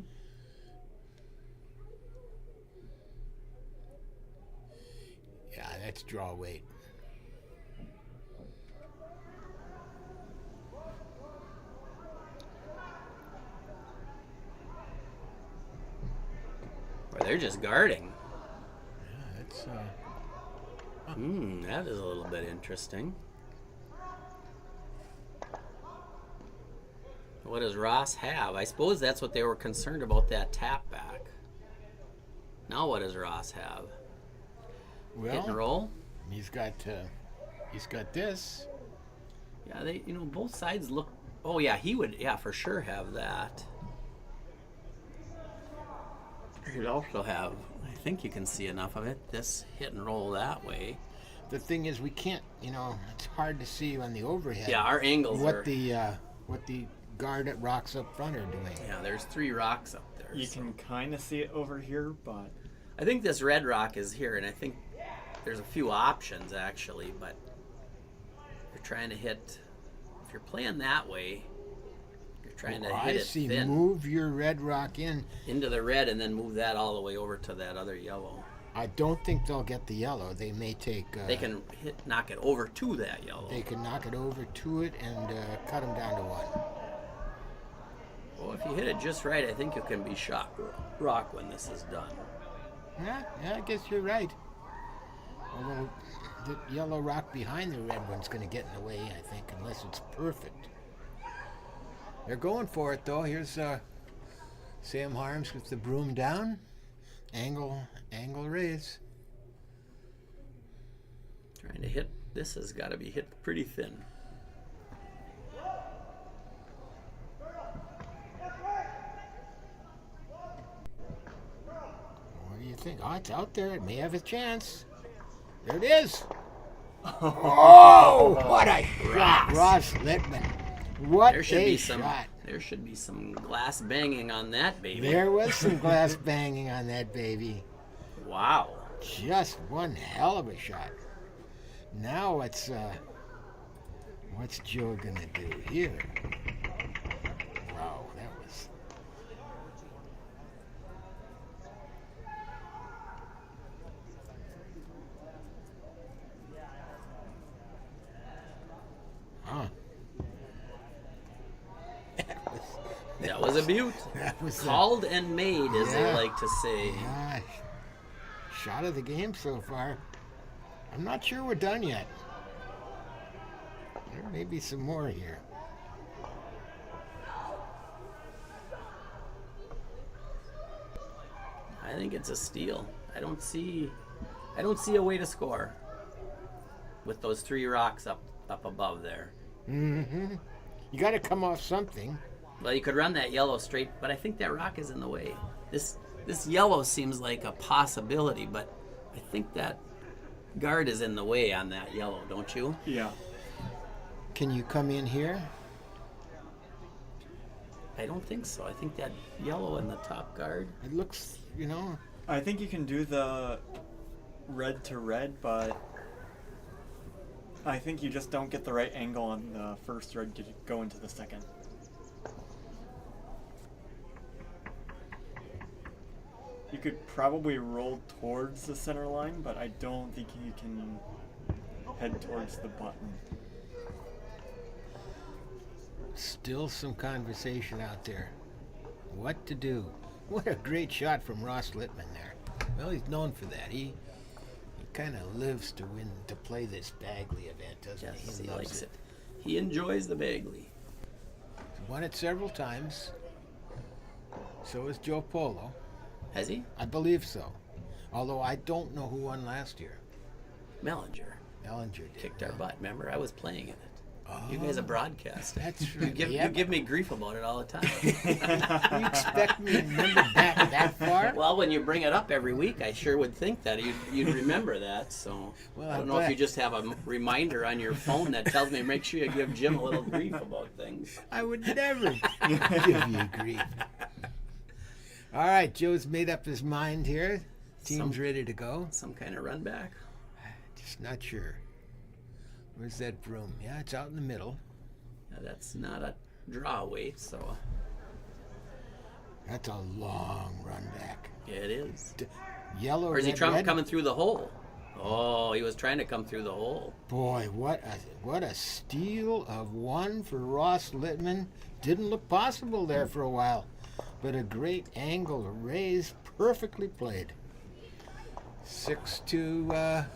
Yeah, that's draw weight. Or they're just guarding. Yeah, that's That is a little bit interesting. What does Ross have? I suppose that's what they were concerned about, that tap back. Now what does Ross have? Hit and well. roll? He's got this. Yeah, they, both sides look. Oh yeah, he would, for sure have that. He'd also have, I think you can see enough of it, this hit and roll that way. The thing is, we can't. It's hard to see on the overhead. Yeah, our angles what are. the guard at rocks up front are doing. Yeah, there's 3 rocks up there. You so. can kind of see it over here, but I think this red rock is here, and I think there's a few options actually, but you're trying to hit. If you're playing that way, you're trying to hit I it see. thin Move your red rock in. into the red, and then move that all the way over to that other yellow. I don't think they'll get the yellow. They may take. They can knock it over to that yellow. They can knock it over to it and cut them down to 1. Well, if you hit it just right, I think you can be shot rock when this is done. Yeah, I guess you're right. Although the yellow rock behind the red one's going to get in the way, I think, unless it's perfect. They're going for it, though. Here's Sam Harms with the broom down. Angle raise. Trying to hit. This has got to be hit pretty thin. What do you think? Oh, it's out there. It may have a chance. There it is. Oh, what a shot. Ross Littman. What There should a be shot. There should be some glass banging on that baby. There was some glass banging on that baby. Wow. Just one hell of a shot. Now what's Joe gonna do here? Wow, that was. Huh. That was a beaut. That was Called and made, as they Yeah. like to say. Gosh. Shot of the game so far. I'm not sure we're done yet. There may be some more here. I think it's a steal. I don't see a way to score with those 3 rocks up above there. Mm-hmm. You got to come off something. Well, you could run that yellow straight, but I think that rock is in the way. This yellow seems like a possibility, but I think that guard is in the way on that yellow, don't you? yeah. Can you come in here? I don't think so. I think that yellow in the top guard. It looks, I think you can do the red to red, but I think you just don't get the right angle on the first red to go into the second. You could probably roll towards the center line, but I don't think you can head towards the button. Still some conversation out there. What to do? What a great shot from Ross Littman there. Well, he's known for that. He kind of lives to win, to play this Bagley event, doesn't he? Yes, he loves likes it. He enjoys the Bagley. He's won it several times. So has Joe Polo. Has he? I believe so. Although I don't know who won last year. Mellinger Ellinger did. kicked our butt. Remember, I was playing in it. Oh, You guys are broadcasting. That's You right. you give me grief about it all the time. You expect me to remember back that far? Well, when you bring it up every week, I sure would think that you'd remember that. So Well, I don't I know if bet. you just have a reminder on your phone that tells me make sure you give Jim a little grief about things. I would never give you grief. All right, Joe's made up his mind here. Team's ready to go. Some kind of run back. Just not sure. Where's that broom? Yeah, it's out in the middle. Now, that's not a draw weight, so That's a long run back. it is. Yellow, Or is he red, trying red. coming through the hole? Oh, he was trying to come through the hole. Boy, what a steal of one for Ross Littman. Didn't look possible there for a while, but a great angle raise, perfectly played. 6-4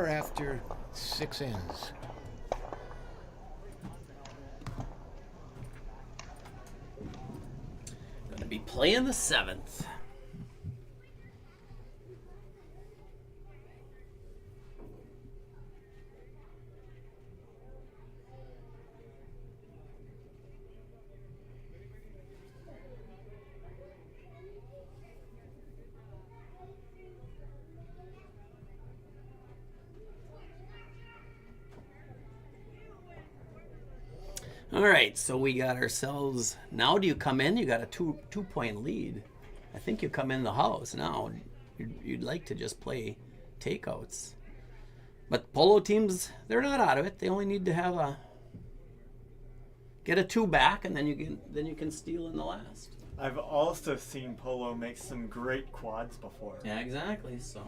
after 6 ends. Going to be playing the 7th. All right, so we got ourselves. Now, do you come in? You got a two-point lead. I think you come in the house now. You'd like to just play takeouts, but polo teams, they're not out of it. They only need to have get a 2 back, and then you can steal in the last. I've also seen Polo make some great quads before. Yeah, exactly. So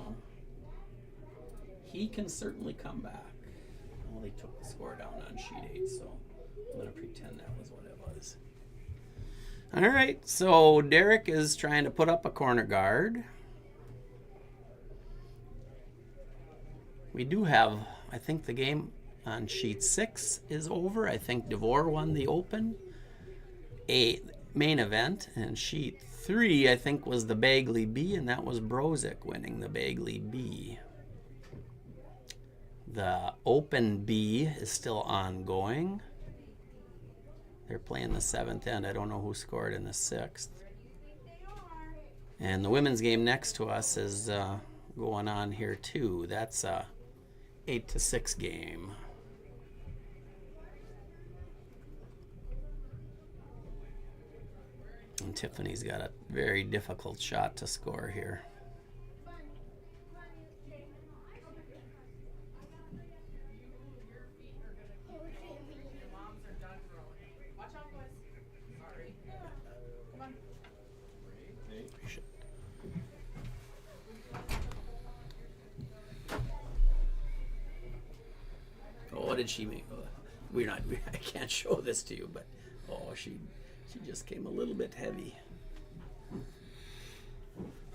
he can certainly come back. Well, they took the score down on sheet 8, so I'm going to pretend that was what it was. All right, so Derek is trying to put up a corner guard. We do have, I think the game on sheet 6 is over. I think DeVore won the Open main event, and sheet 3 I think was the Bagley B, and that was Brozick winning the Bagley B. The Open B is still ongoing. They're playing the 7th end. I don't know who scored in the 6th. And the women's game next to us is going on here too. That's a 8-6 game. And Tiffany's got a very difficult shot to score here. Oh, what did she make? I can't show this to you, but she just came a little bit heavy.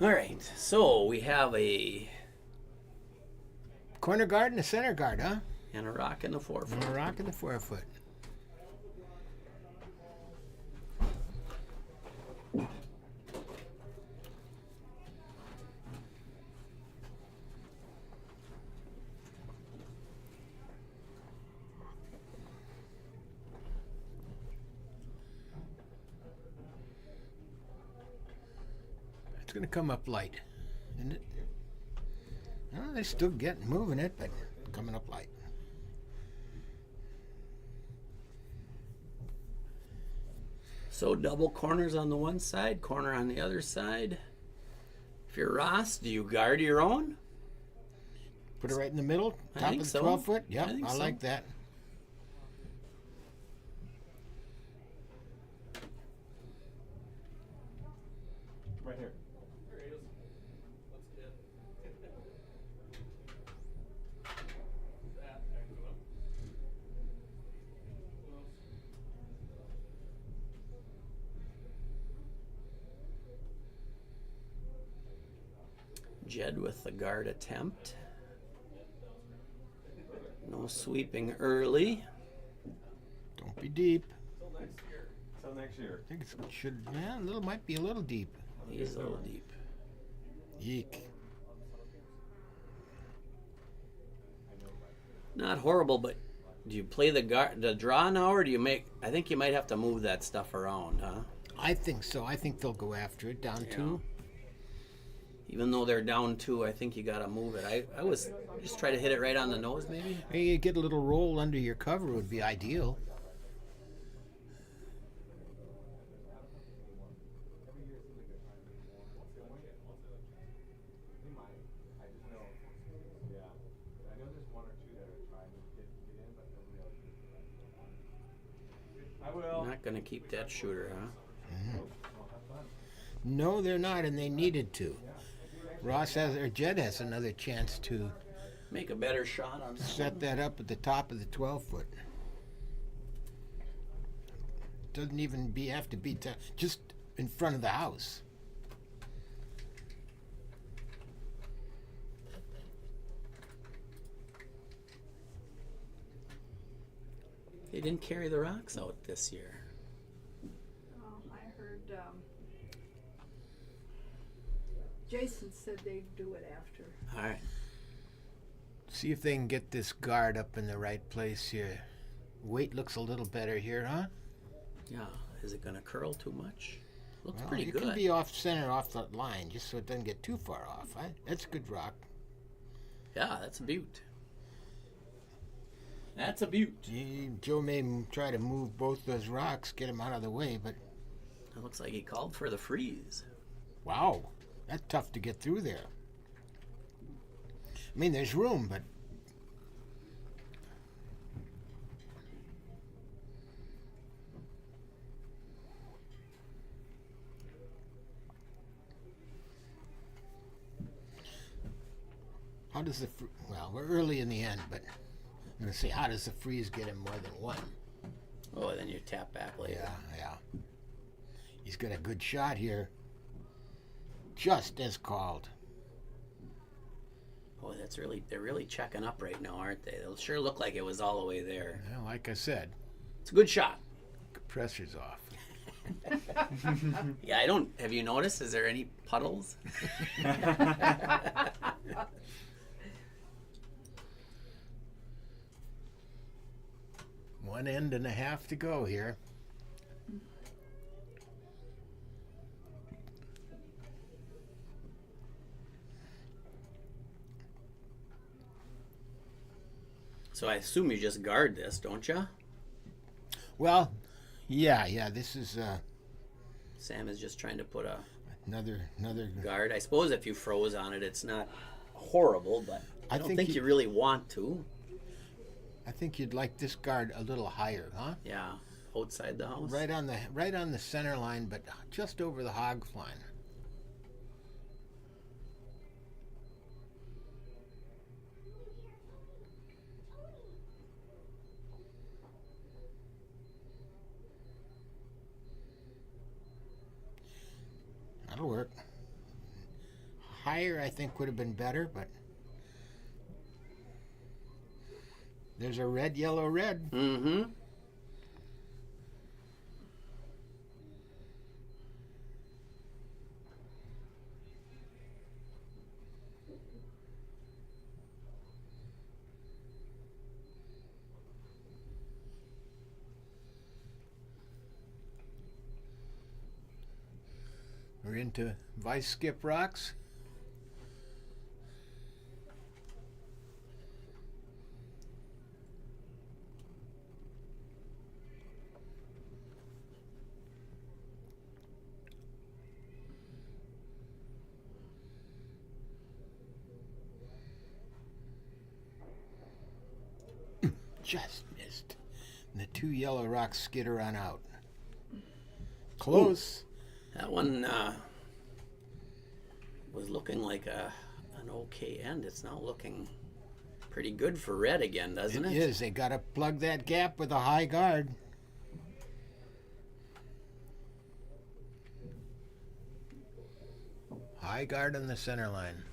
All right, so we have a Corner guard and a center guard, huh? and a rock in the 4-foot. And a rock in the 4-foot. It's going to come up light, isn't it? Well, they still moving it, but coming up light. So double corners on the one side, corner on the other side. If you're Ross, do you guard your own? Put it right in the middle, I top think of the so. 12-foot. I Yep, think I so. like that. Right here. Jed with the guard attempt. No sweeping early. Don't be deep. Till next year. I think it should. Yeah, might be a little deep. He's a little deep. Yeek. Not horrible, but do you play the draw now, or do you make? I think you might have to move that stuff around, huh? I think so. I think they'll go after it down Yeah. 2. Even though they're down 2, I think you got to move it. I was just try to hit it right on the nose, maybe. Hey, you get a little roll under your cover would be ideal. I know there's 1 or 2 that are trying to get in, but nobody else. I will. Not gonna keep that shooter, huh? No, they're not, and they needed to. Jed has another chance to Make a better shot on that set one. that up at the top of the 12-foot. Doesn't even have to be just in front of the house. They didn't carry the rocks out this year. I heard Jason said they'd do it after. All right. See if they can get this guard up in the right place here. Weight looks a little better here, huh? Yeah. Is it gonna curl too much? Looks Well, pretty it good. can be off center, off that line, just so it doesn't get too far off. That's a good rock. Yeah, that's a beaut. That's a beaut. Joe may try to move both those rocks, get them out of the way, but It looks like he called for the freeze. wow, that's tough to get through there. I mean, there's room, but how does well, we're early in the end, but I'm going to say, how does the freeze get him more than 1? Oh, then you tap back later. Yeah. He's got a good shot here. Just as called. Boy, they're really checking up right now, aren't they? They'll sure look like it was all the way there. Well, like I said, It's a good shot. pressure's off. Yeah, have you noticed? Is there any puddles? One end and a half to go here. So I assume you just guard this, don't you? Well, yeah. This is Sam is just trying to put a another. guard. I suppose if you froze on it, it's not horrible, but I don't think you really want to. I think you'd like this guard a little higher, huh? Yeah, outside the house. Right on the center line, but just over the hog line. That'll work. Higher, I think, would have been better, but there's a red, yellow, red. Mm-hmm. We're into vice skip rocks. Just missed. And the 2 yellow rocks skitter on out. Close. That one was looking like an okay end. It's now looking pretty good for red again, doesn't it? It is. They got to plug that gap with a high guard. High guard on the center line.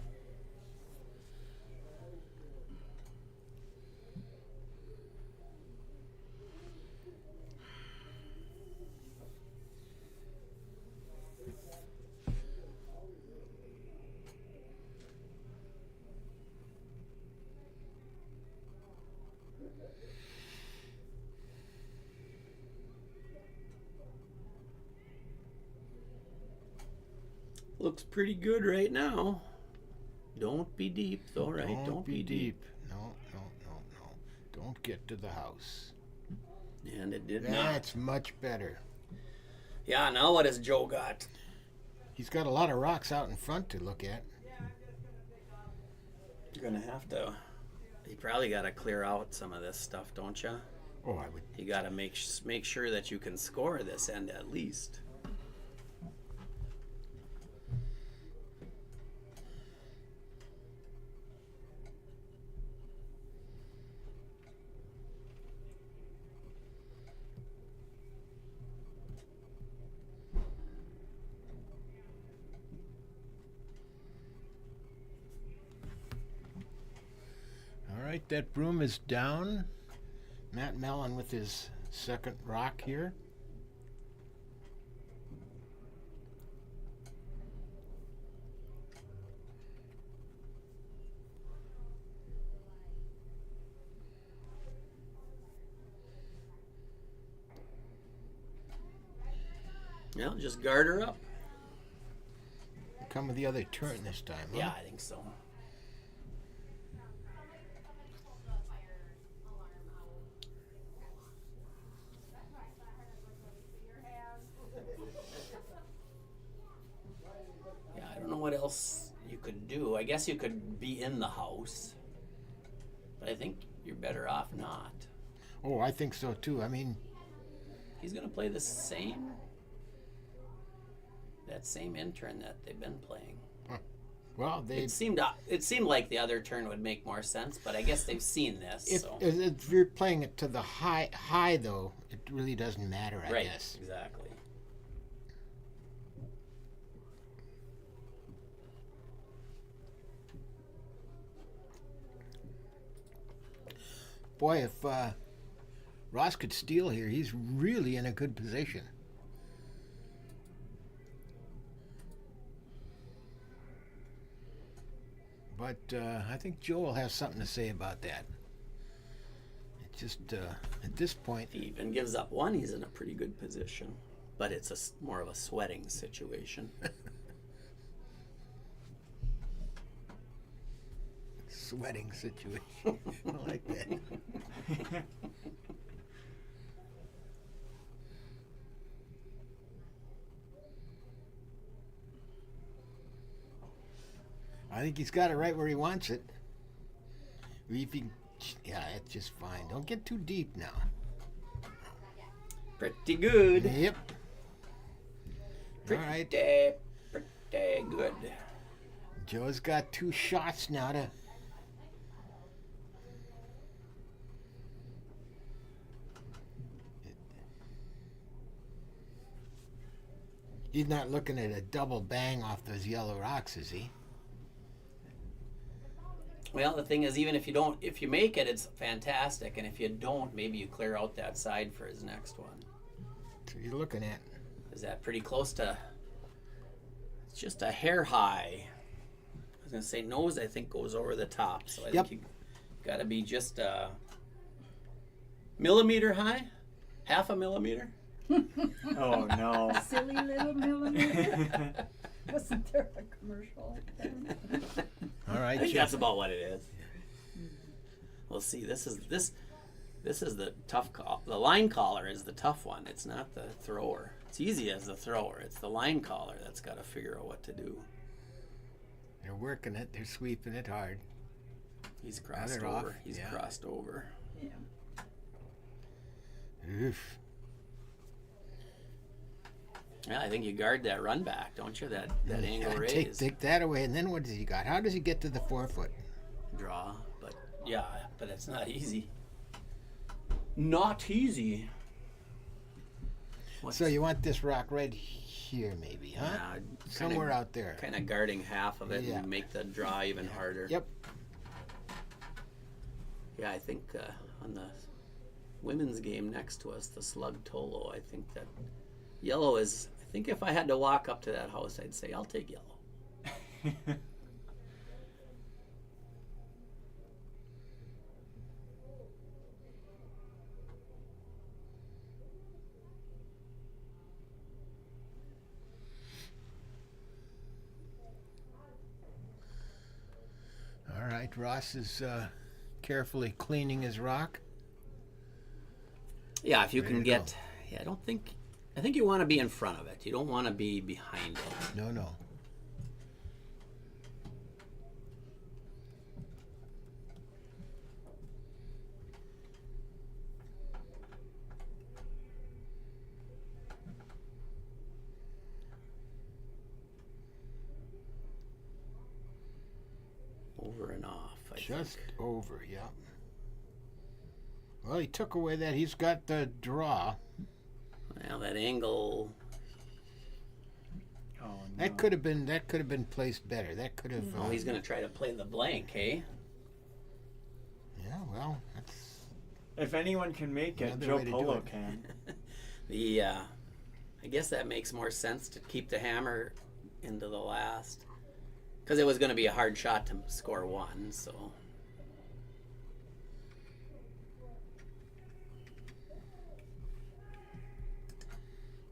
Looks pretty good right now. Don't be deep, though, right? Don't be deep. No. Don't get to the house. And it did not. That's much better. Yeah, now what has Joe got? He's got a lot of rocks out in front to look at. You're going to have to... You probably got to clear out some of this stuff, don't you? Oh, I would. You got to make sure that you can score this end at least. All right, that broom is down. Matt Mellon with his second rock here. Well, just guard her up. Come with the other turn this time, huh? Yeah, I think so. Yeah, I don't know what else you could do. I guess you could be in the house. But I think you're better off not. Oh, I think so too. I mean, He's going to play the same... That same intern that they've been playing. well, they It seemed like the other turn would make more sense, but I guess they've seen this. if you're playing it to the high though, it really doesn't matter, I Right, guess. exactly. Boy, if Ross could steal here, he's really in a good position. But I think Joe will have something to say about that. It just, at this point... If he even gives up one, he's in a pretty good position. But it's more of a sweating situation. Sweating situation. I like that. I think he's got it right where he wants it. If he, yeah, that's just fine. Don't get too deep now. Pretty good. Yep. Pretty, All right. pretty good. Joe's got 2 shots now to... He's not looking at a double bang off those yellow rocks, is he? Well, the thing is, even if you make it, it's fantastic. And if you don't, maybe you clear out that side for his next one. That's what you're looking at. Is that pretty close to... It's just a hair high. I was going to say nose, I think, goes over the top. So I Yep. think you got to be just a millimeter high? Half a millimeter? Oh no. Silly little millimeter. Wasn't there a commercial like that? All I right, think Joe. that's about what it is. We'll see. This is the tough call. The line caller is the tough one. It's not the thrower. It's easy as the thrower. It's the line caller that's got to figure out what to do. They're working it. They're sweeping it hard. He's crossed they're off. over. He's Yeah. crossed over. Yeah. Oof. Yeah, I think you guard that run back, don't you? That angle Yeah, raise take that away, and then what does he got? How does he get to the 4-foot? draw. But yeah, but it's not easy. Not easy. So you want this rock right here, maybe, huh? Yeah, Somewhere out there. Kind of guarding half of it Yeah. and make the draw even harder. Yep. Yeah, I think on the women's game next to us, the Slug Tolo, I think that yellow is... I think if I had to walk up to that house, I'd say, I'll take yellow. right, Ross is carefully cleaning his rock. Yeah, if you There can you get. Yeah, I think you want to be in front of it. You don't want to be behind it. No. Over and off. I Just think. over, yeah. Well, he took away that. He's got the draw. Well, that angle. Oh, no. That could have been placed better. That could have. Oh, he's going to try to play the blank, hey? Yeah, well, that's. If anyone can make it, Another Joe way to do Polo it. can. I guess that makes more sense to keep the hammer into the last. Because it was going to be a hard shot to score one, so.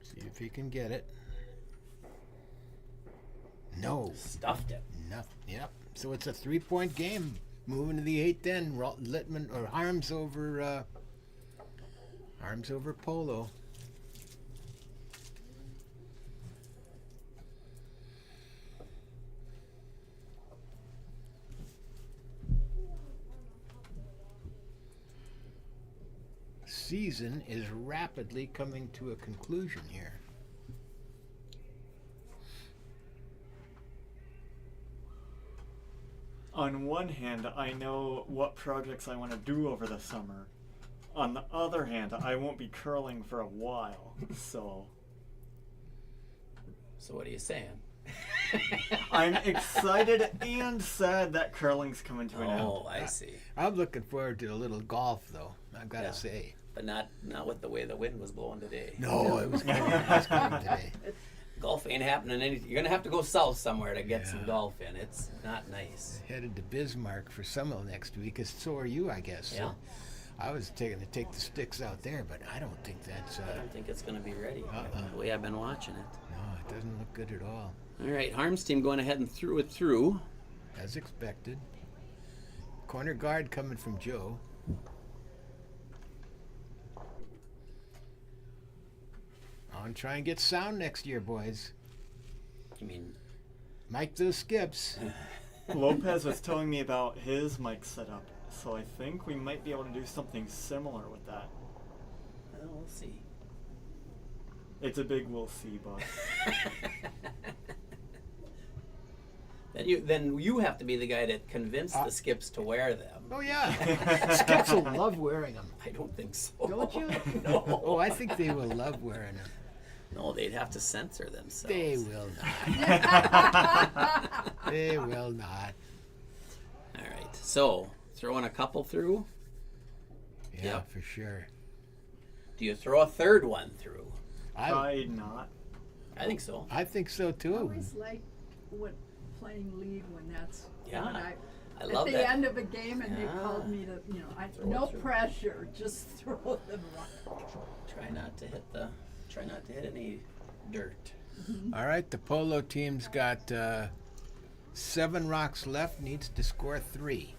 See if he can get it. No. Stuffed it. Nothing. Yep. So it's a 3-point game. Moving to the 8th end. Littman or Harms over Polo. Season is rapidly coming to a conclusion here. On one hand, I know what projects I want to do over the summer. On the other hand, I won't be curling for a while, so So what are you saying? I'm excited and sad that curling's coming to an end. Oh, I see. I'm looking forward to a little golf, though. I've got to Yeah. say. But not with the way the wind was blowing today. No, it was coming today. Golf ain't happening. You're going to have to go south somewhere to get some Yeah. golf in. It's not nice. Headed to Bismarck for Summit next week. So are you, I guess. Yeah. So I was taking to take the sticks out there, but I don't think that's. I don't think it's going to be ready Uh-uh. the way I've been watching it. No, it doesn't look good at all. All right, Harms team going ahead and threw it through. As expected. Corner guard coming from Joe. On try and get sound next year, boys. I mean, Mike those skips. Lopez was telling me about his mic setup, so I think we might be able to do something similar with that. well, we'll see. It's a big we'll see, but Then you have to be the guy that convinced the skips to wear them. Oh yeah, skips will love wearing them. I don't think so. Don't you? No. Oh, I think they will love wearing them. No, they'd have to censor themselves. They will not. They will not. All right, so throwing a couple through. Yeah, Yep. for sure. Do you throw a third one through? probably not. I think so. I think so I too. always like playing lead when that's Yeah, when I at love the that. end of a game and they Yeah. called me to Throw no it through. pressure, just throw them right. Try not to hit any dirt. All right, the Polo team's got 7 rocks left, needs to score 3.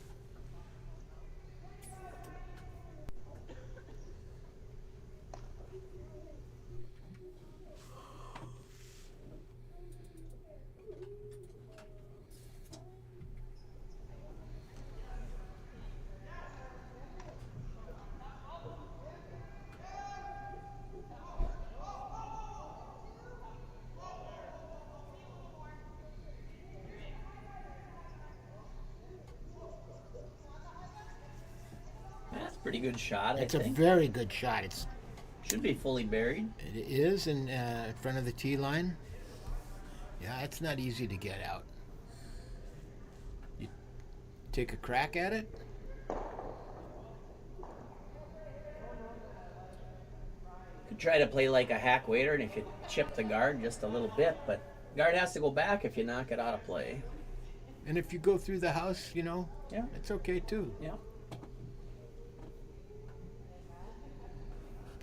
That's a pretty good shot, It's I a think. very good shot. Should be fully buried. It is in front of the tee line. Yeah, it's not easy to get out. You take a crack at it. Could try to play like a hack waiter, and if you chip the guard just a little bit, but guard has to go back if you knock it out of play. And if you go through the house, Yeah. it's okay too. Yeah.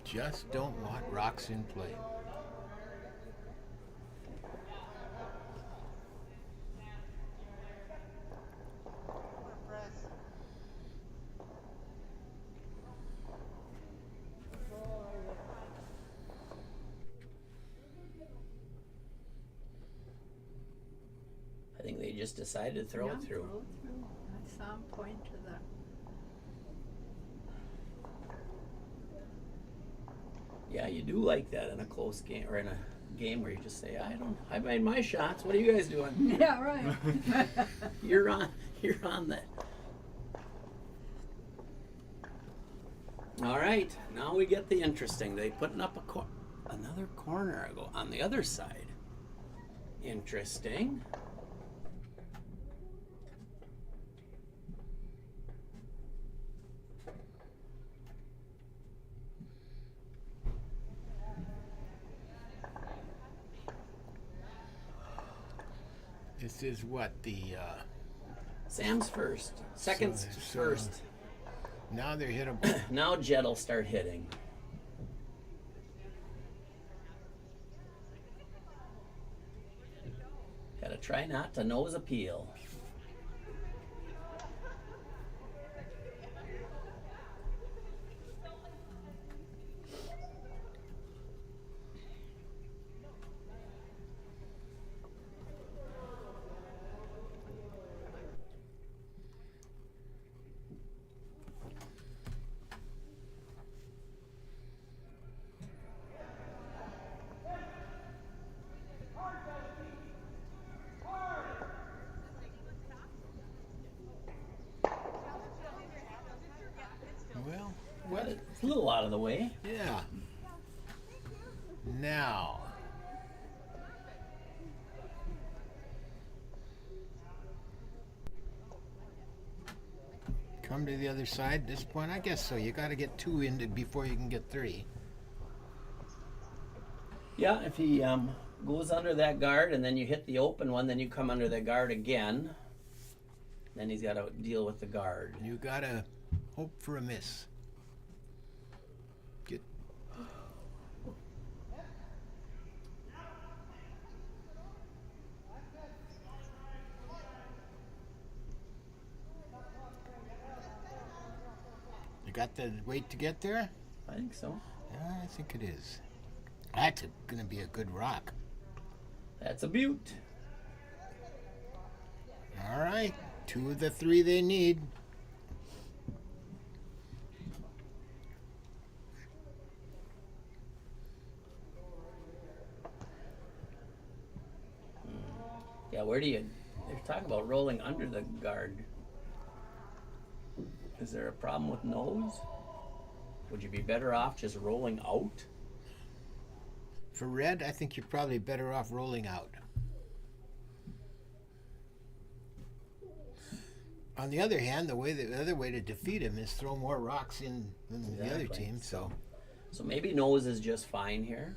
Just don't want rocks in play. think they just decided to throw it through. Throw it through. I saw him point to the. Yeah, you do like that in a close game or in a game where you just say, I made my shots. What are you guys doing? Yeah, right. You're on that. All right, now we get the interesting. They putting up another corner on the other side. Interesting. This is what the Sam's first. Second's So- first. now they're hittable. Now Jed will start hitting. Gotta try not to nose a peel. Well, Well, it's a little out of the way. yeah. Now. Come to the other side at this point? I guess so. You got to get 2 in before you can get 3. Yeah, if he goes under that guard and then you hit the open one, then you come under the guard again. Then he's got to deal with the guard. You got to hope for a miss. Get. You got the weight to get there? I think so. Yeah, I think it is. That's going to be a good rock. That's a beaut. All right, 2 of the 3 they need. Yeah, where do you... They're talking about rolling under the guard. Is there a problem with nose? Would you be better off just rolling out? For red, I think you're probably better off rolling out. On the other hand, the other way to defeat him is throw more rocks in than the other Exactly. team. So So maybe nose is just fine here.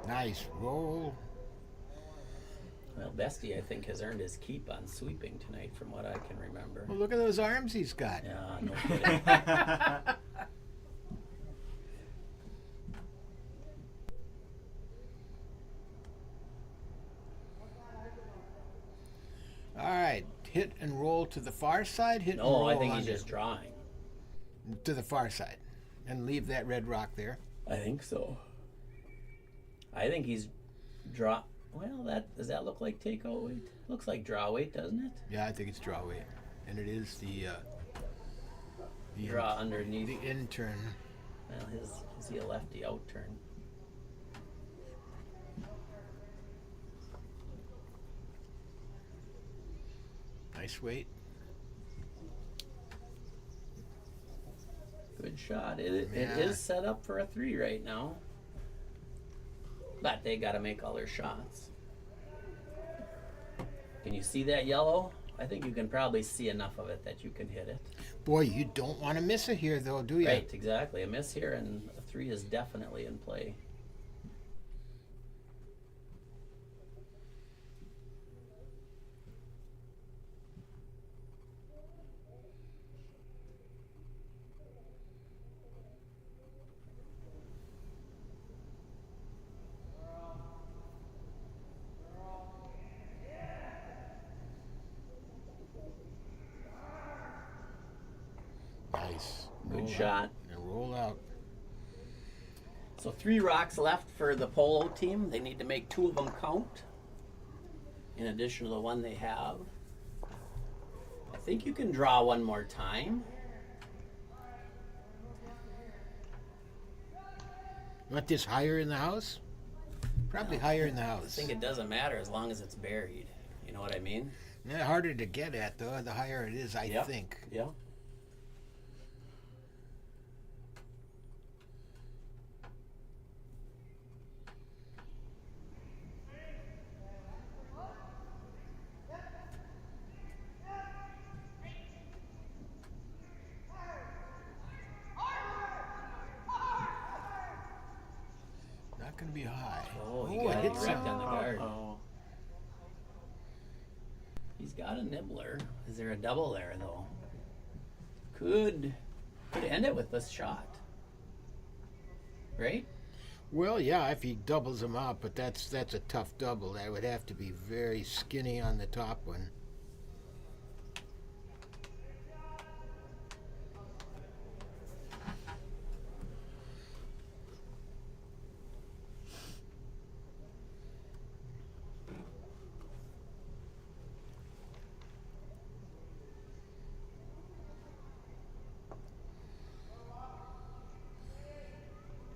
nice roll. Well, Bestie, I think, has earned his keep on sweeping tonight, from what I can remember. Well, look at those arms he's got. Yeah, no kidding. All right, hit and roll to the far side. Hit and No, roll I think he's under. just drawing. To the far side, and leave that red rock there. I think so. I think he's Well, does that look like takeout weight? Looks like draw weight, doesn't it? Yeah, I think it's draw weight, and it is the Draw underneath. the intern. Well, is he a lefty out turn? Nice weight. Good shot. It Yeah. is set up for a 3 right now. But they got to make all their shots. Can you see that yellow? I think you can probably see enough of it that you can hit it. Boy, you don't want to miss it here, though, do you? Right, exactly. A miss here and a 3 is definitely in play. Nice. Good Roll shot. out and roll out. So 3 rocks left for the polo team. They need to make 2 of them count, in addition to the one they have. I think you can draw one more time. Want this higher in the house? Probably higher in the I house. think it doesn't matter as long as it's buried. You know what I mean? Yeah, harder to get at though. The higher it is, I Yep. think. Yeah. Not going to be high. Oh, he it got it hit right some. on the guard. Oh. He's got a nibbler. Is there a double there though? Could end it with this shot. Right? Well, yeah, if he doubles them out, but that's a tough double. That would have to be very skinny on the top one.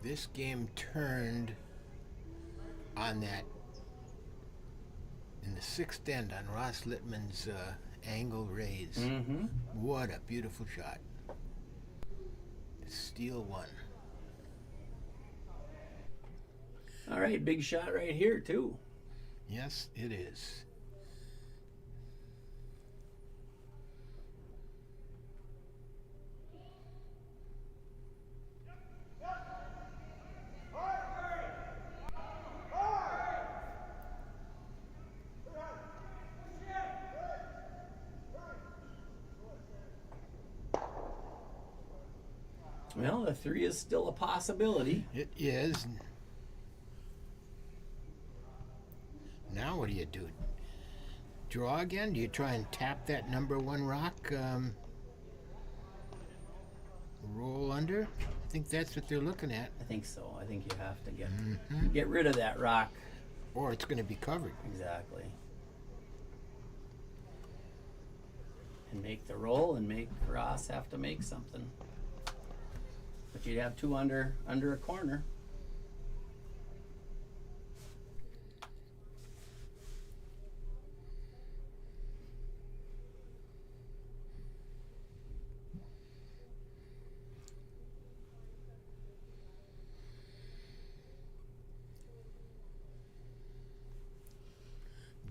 This game turned on that in the 6th end on Ross Littman's angle raise. Mm-hmm. What a beautiful shot. Steal one. All right, big shot right here too. Yes, it is. Well, the 3 is still a possibility. It is. Now what do you do? Draw again? Do you try and tap that number 1 rock? Roll under? I think that's what they're looking at. I think so. I think you have to get rid of that rock. Or it's going to be covered. Exactly. And make the roll and make Ross have to make something. But you'd have 2 under a corner.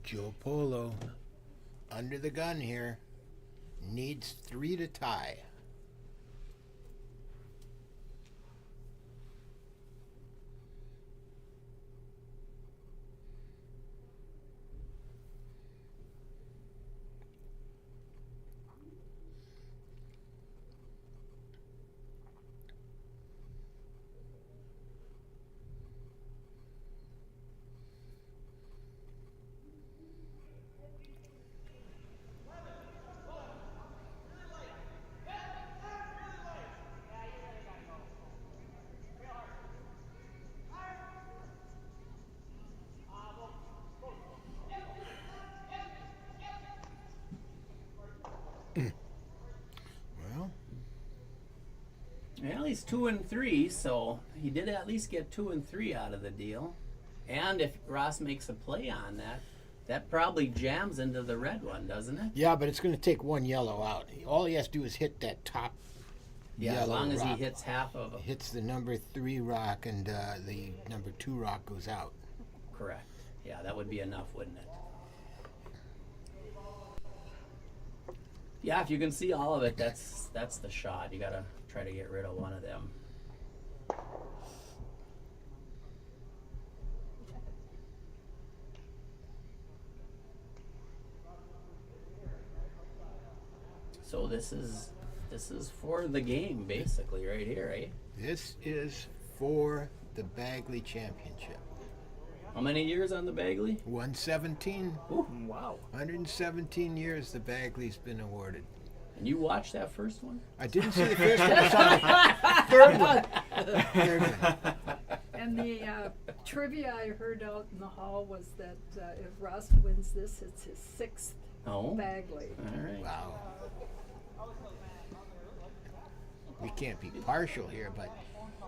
Joe Polo, under the gun here, needs 3 to tie. Well, Well, he's 2 and 3, so he did at least get 2 and 3 out of the deal. And if Ross makes a play on that, that probably jams into the red one, doesn't it? yeah, but it's going to take 1 yellow out. All he has to do is hit that top Yeah, yellow as long as rock. he hits half of it. Hits the number 3 rock and the number 2 rock goes out. Correct. Yeah, that would be enough, wouldn't it? Yeah, if you can see all of it, that's the shot. You gotta try to get rid of one of them. So this is for the game, basically, right here, right? This is for the Bagley Championship. How many years on the Bagley? 117. Ooh, Wow. 117 years the Bagley's been awarded. And you watched that first one? I didn't see the first one. I saw the third one. Third one. And the trivia I heard out in the hall was that if Russ wins this, it's his 6th Oh. Bagley. All right. Wow. We can't be partial here, but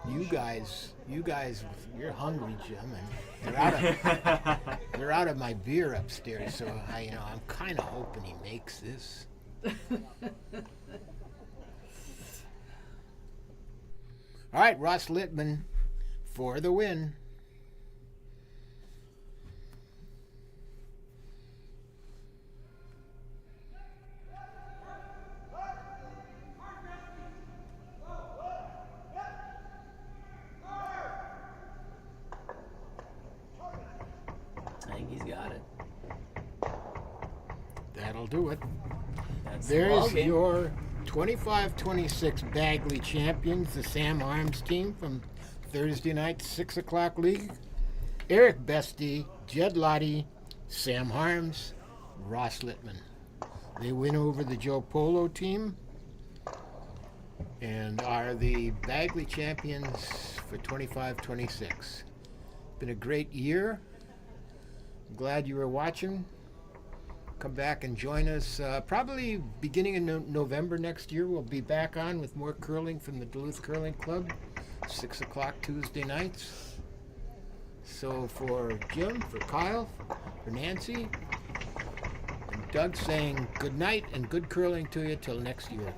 you guys, you're hungry, Jim, and they're out of my beer upstairs. So I'm kind of hoping he makes this. All right, Ross Littman for the win. I think he's got it. That'll do it. That's the ball There's game. your 25-26 Bagley champions, the Sam Arms team from Thursday night 6 o'clock league. Eric Bestie, Jed Lottie, Sam Harms, Ross Littman. They win over the Joe Polo team and are the Bagley champions for 25-26. Been a great year. I'm glad you were watching. Come back and join us probably beginning in November next year. We'll be back on with more curling from the Duluth Curling Club, 6 o'clock Tuesday nights. So for Jim, for Kyle, for Nancy, and Doug saying good night and good curling to you till next year.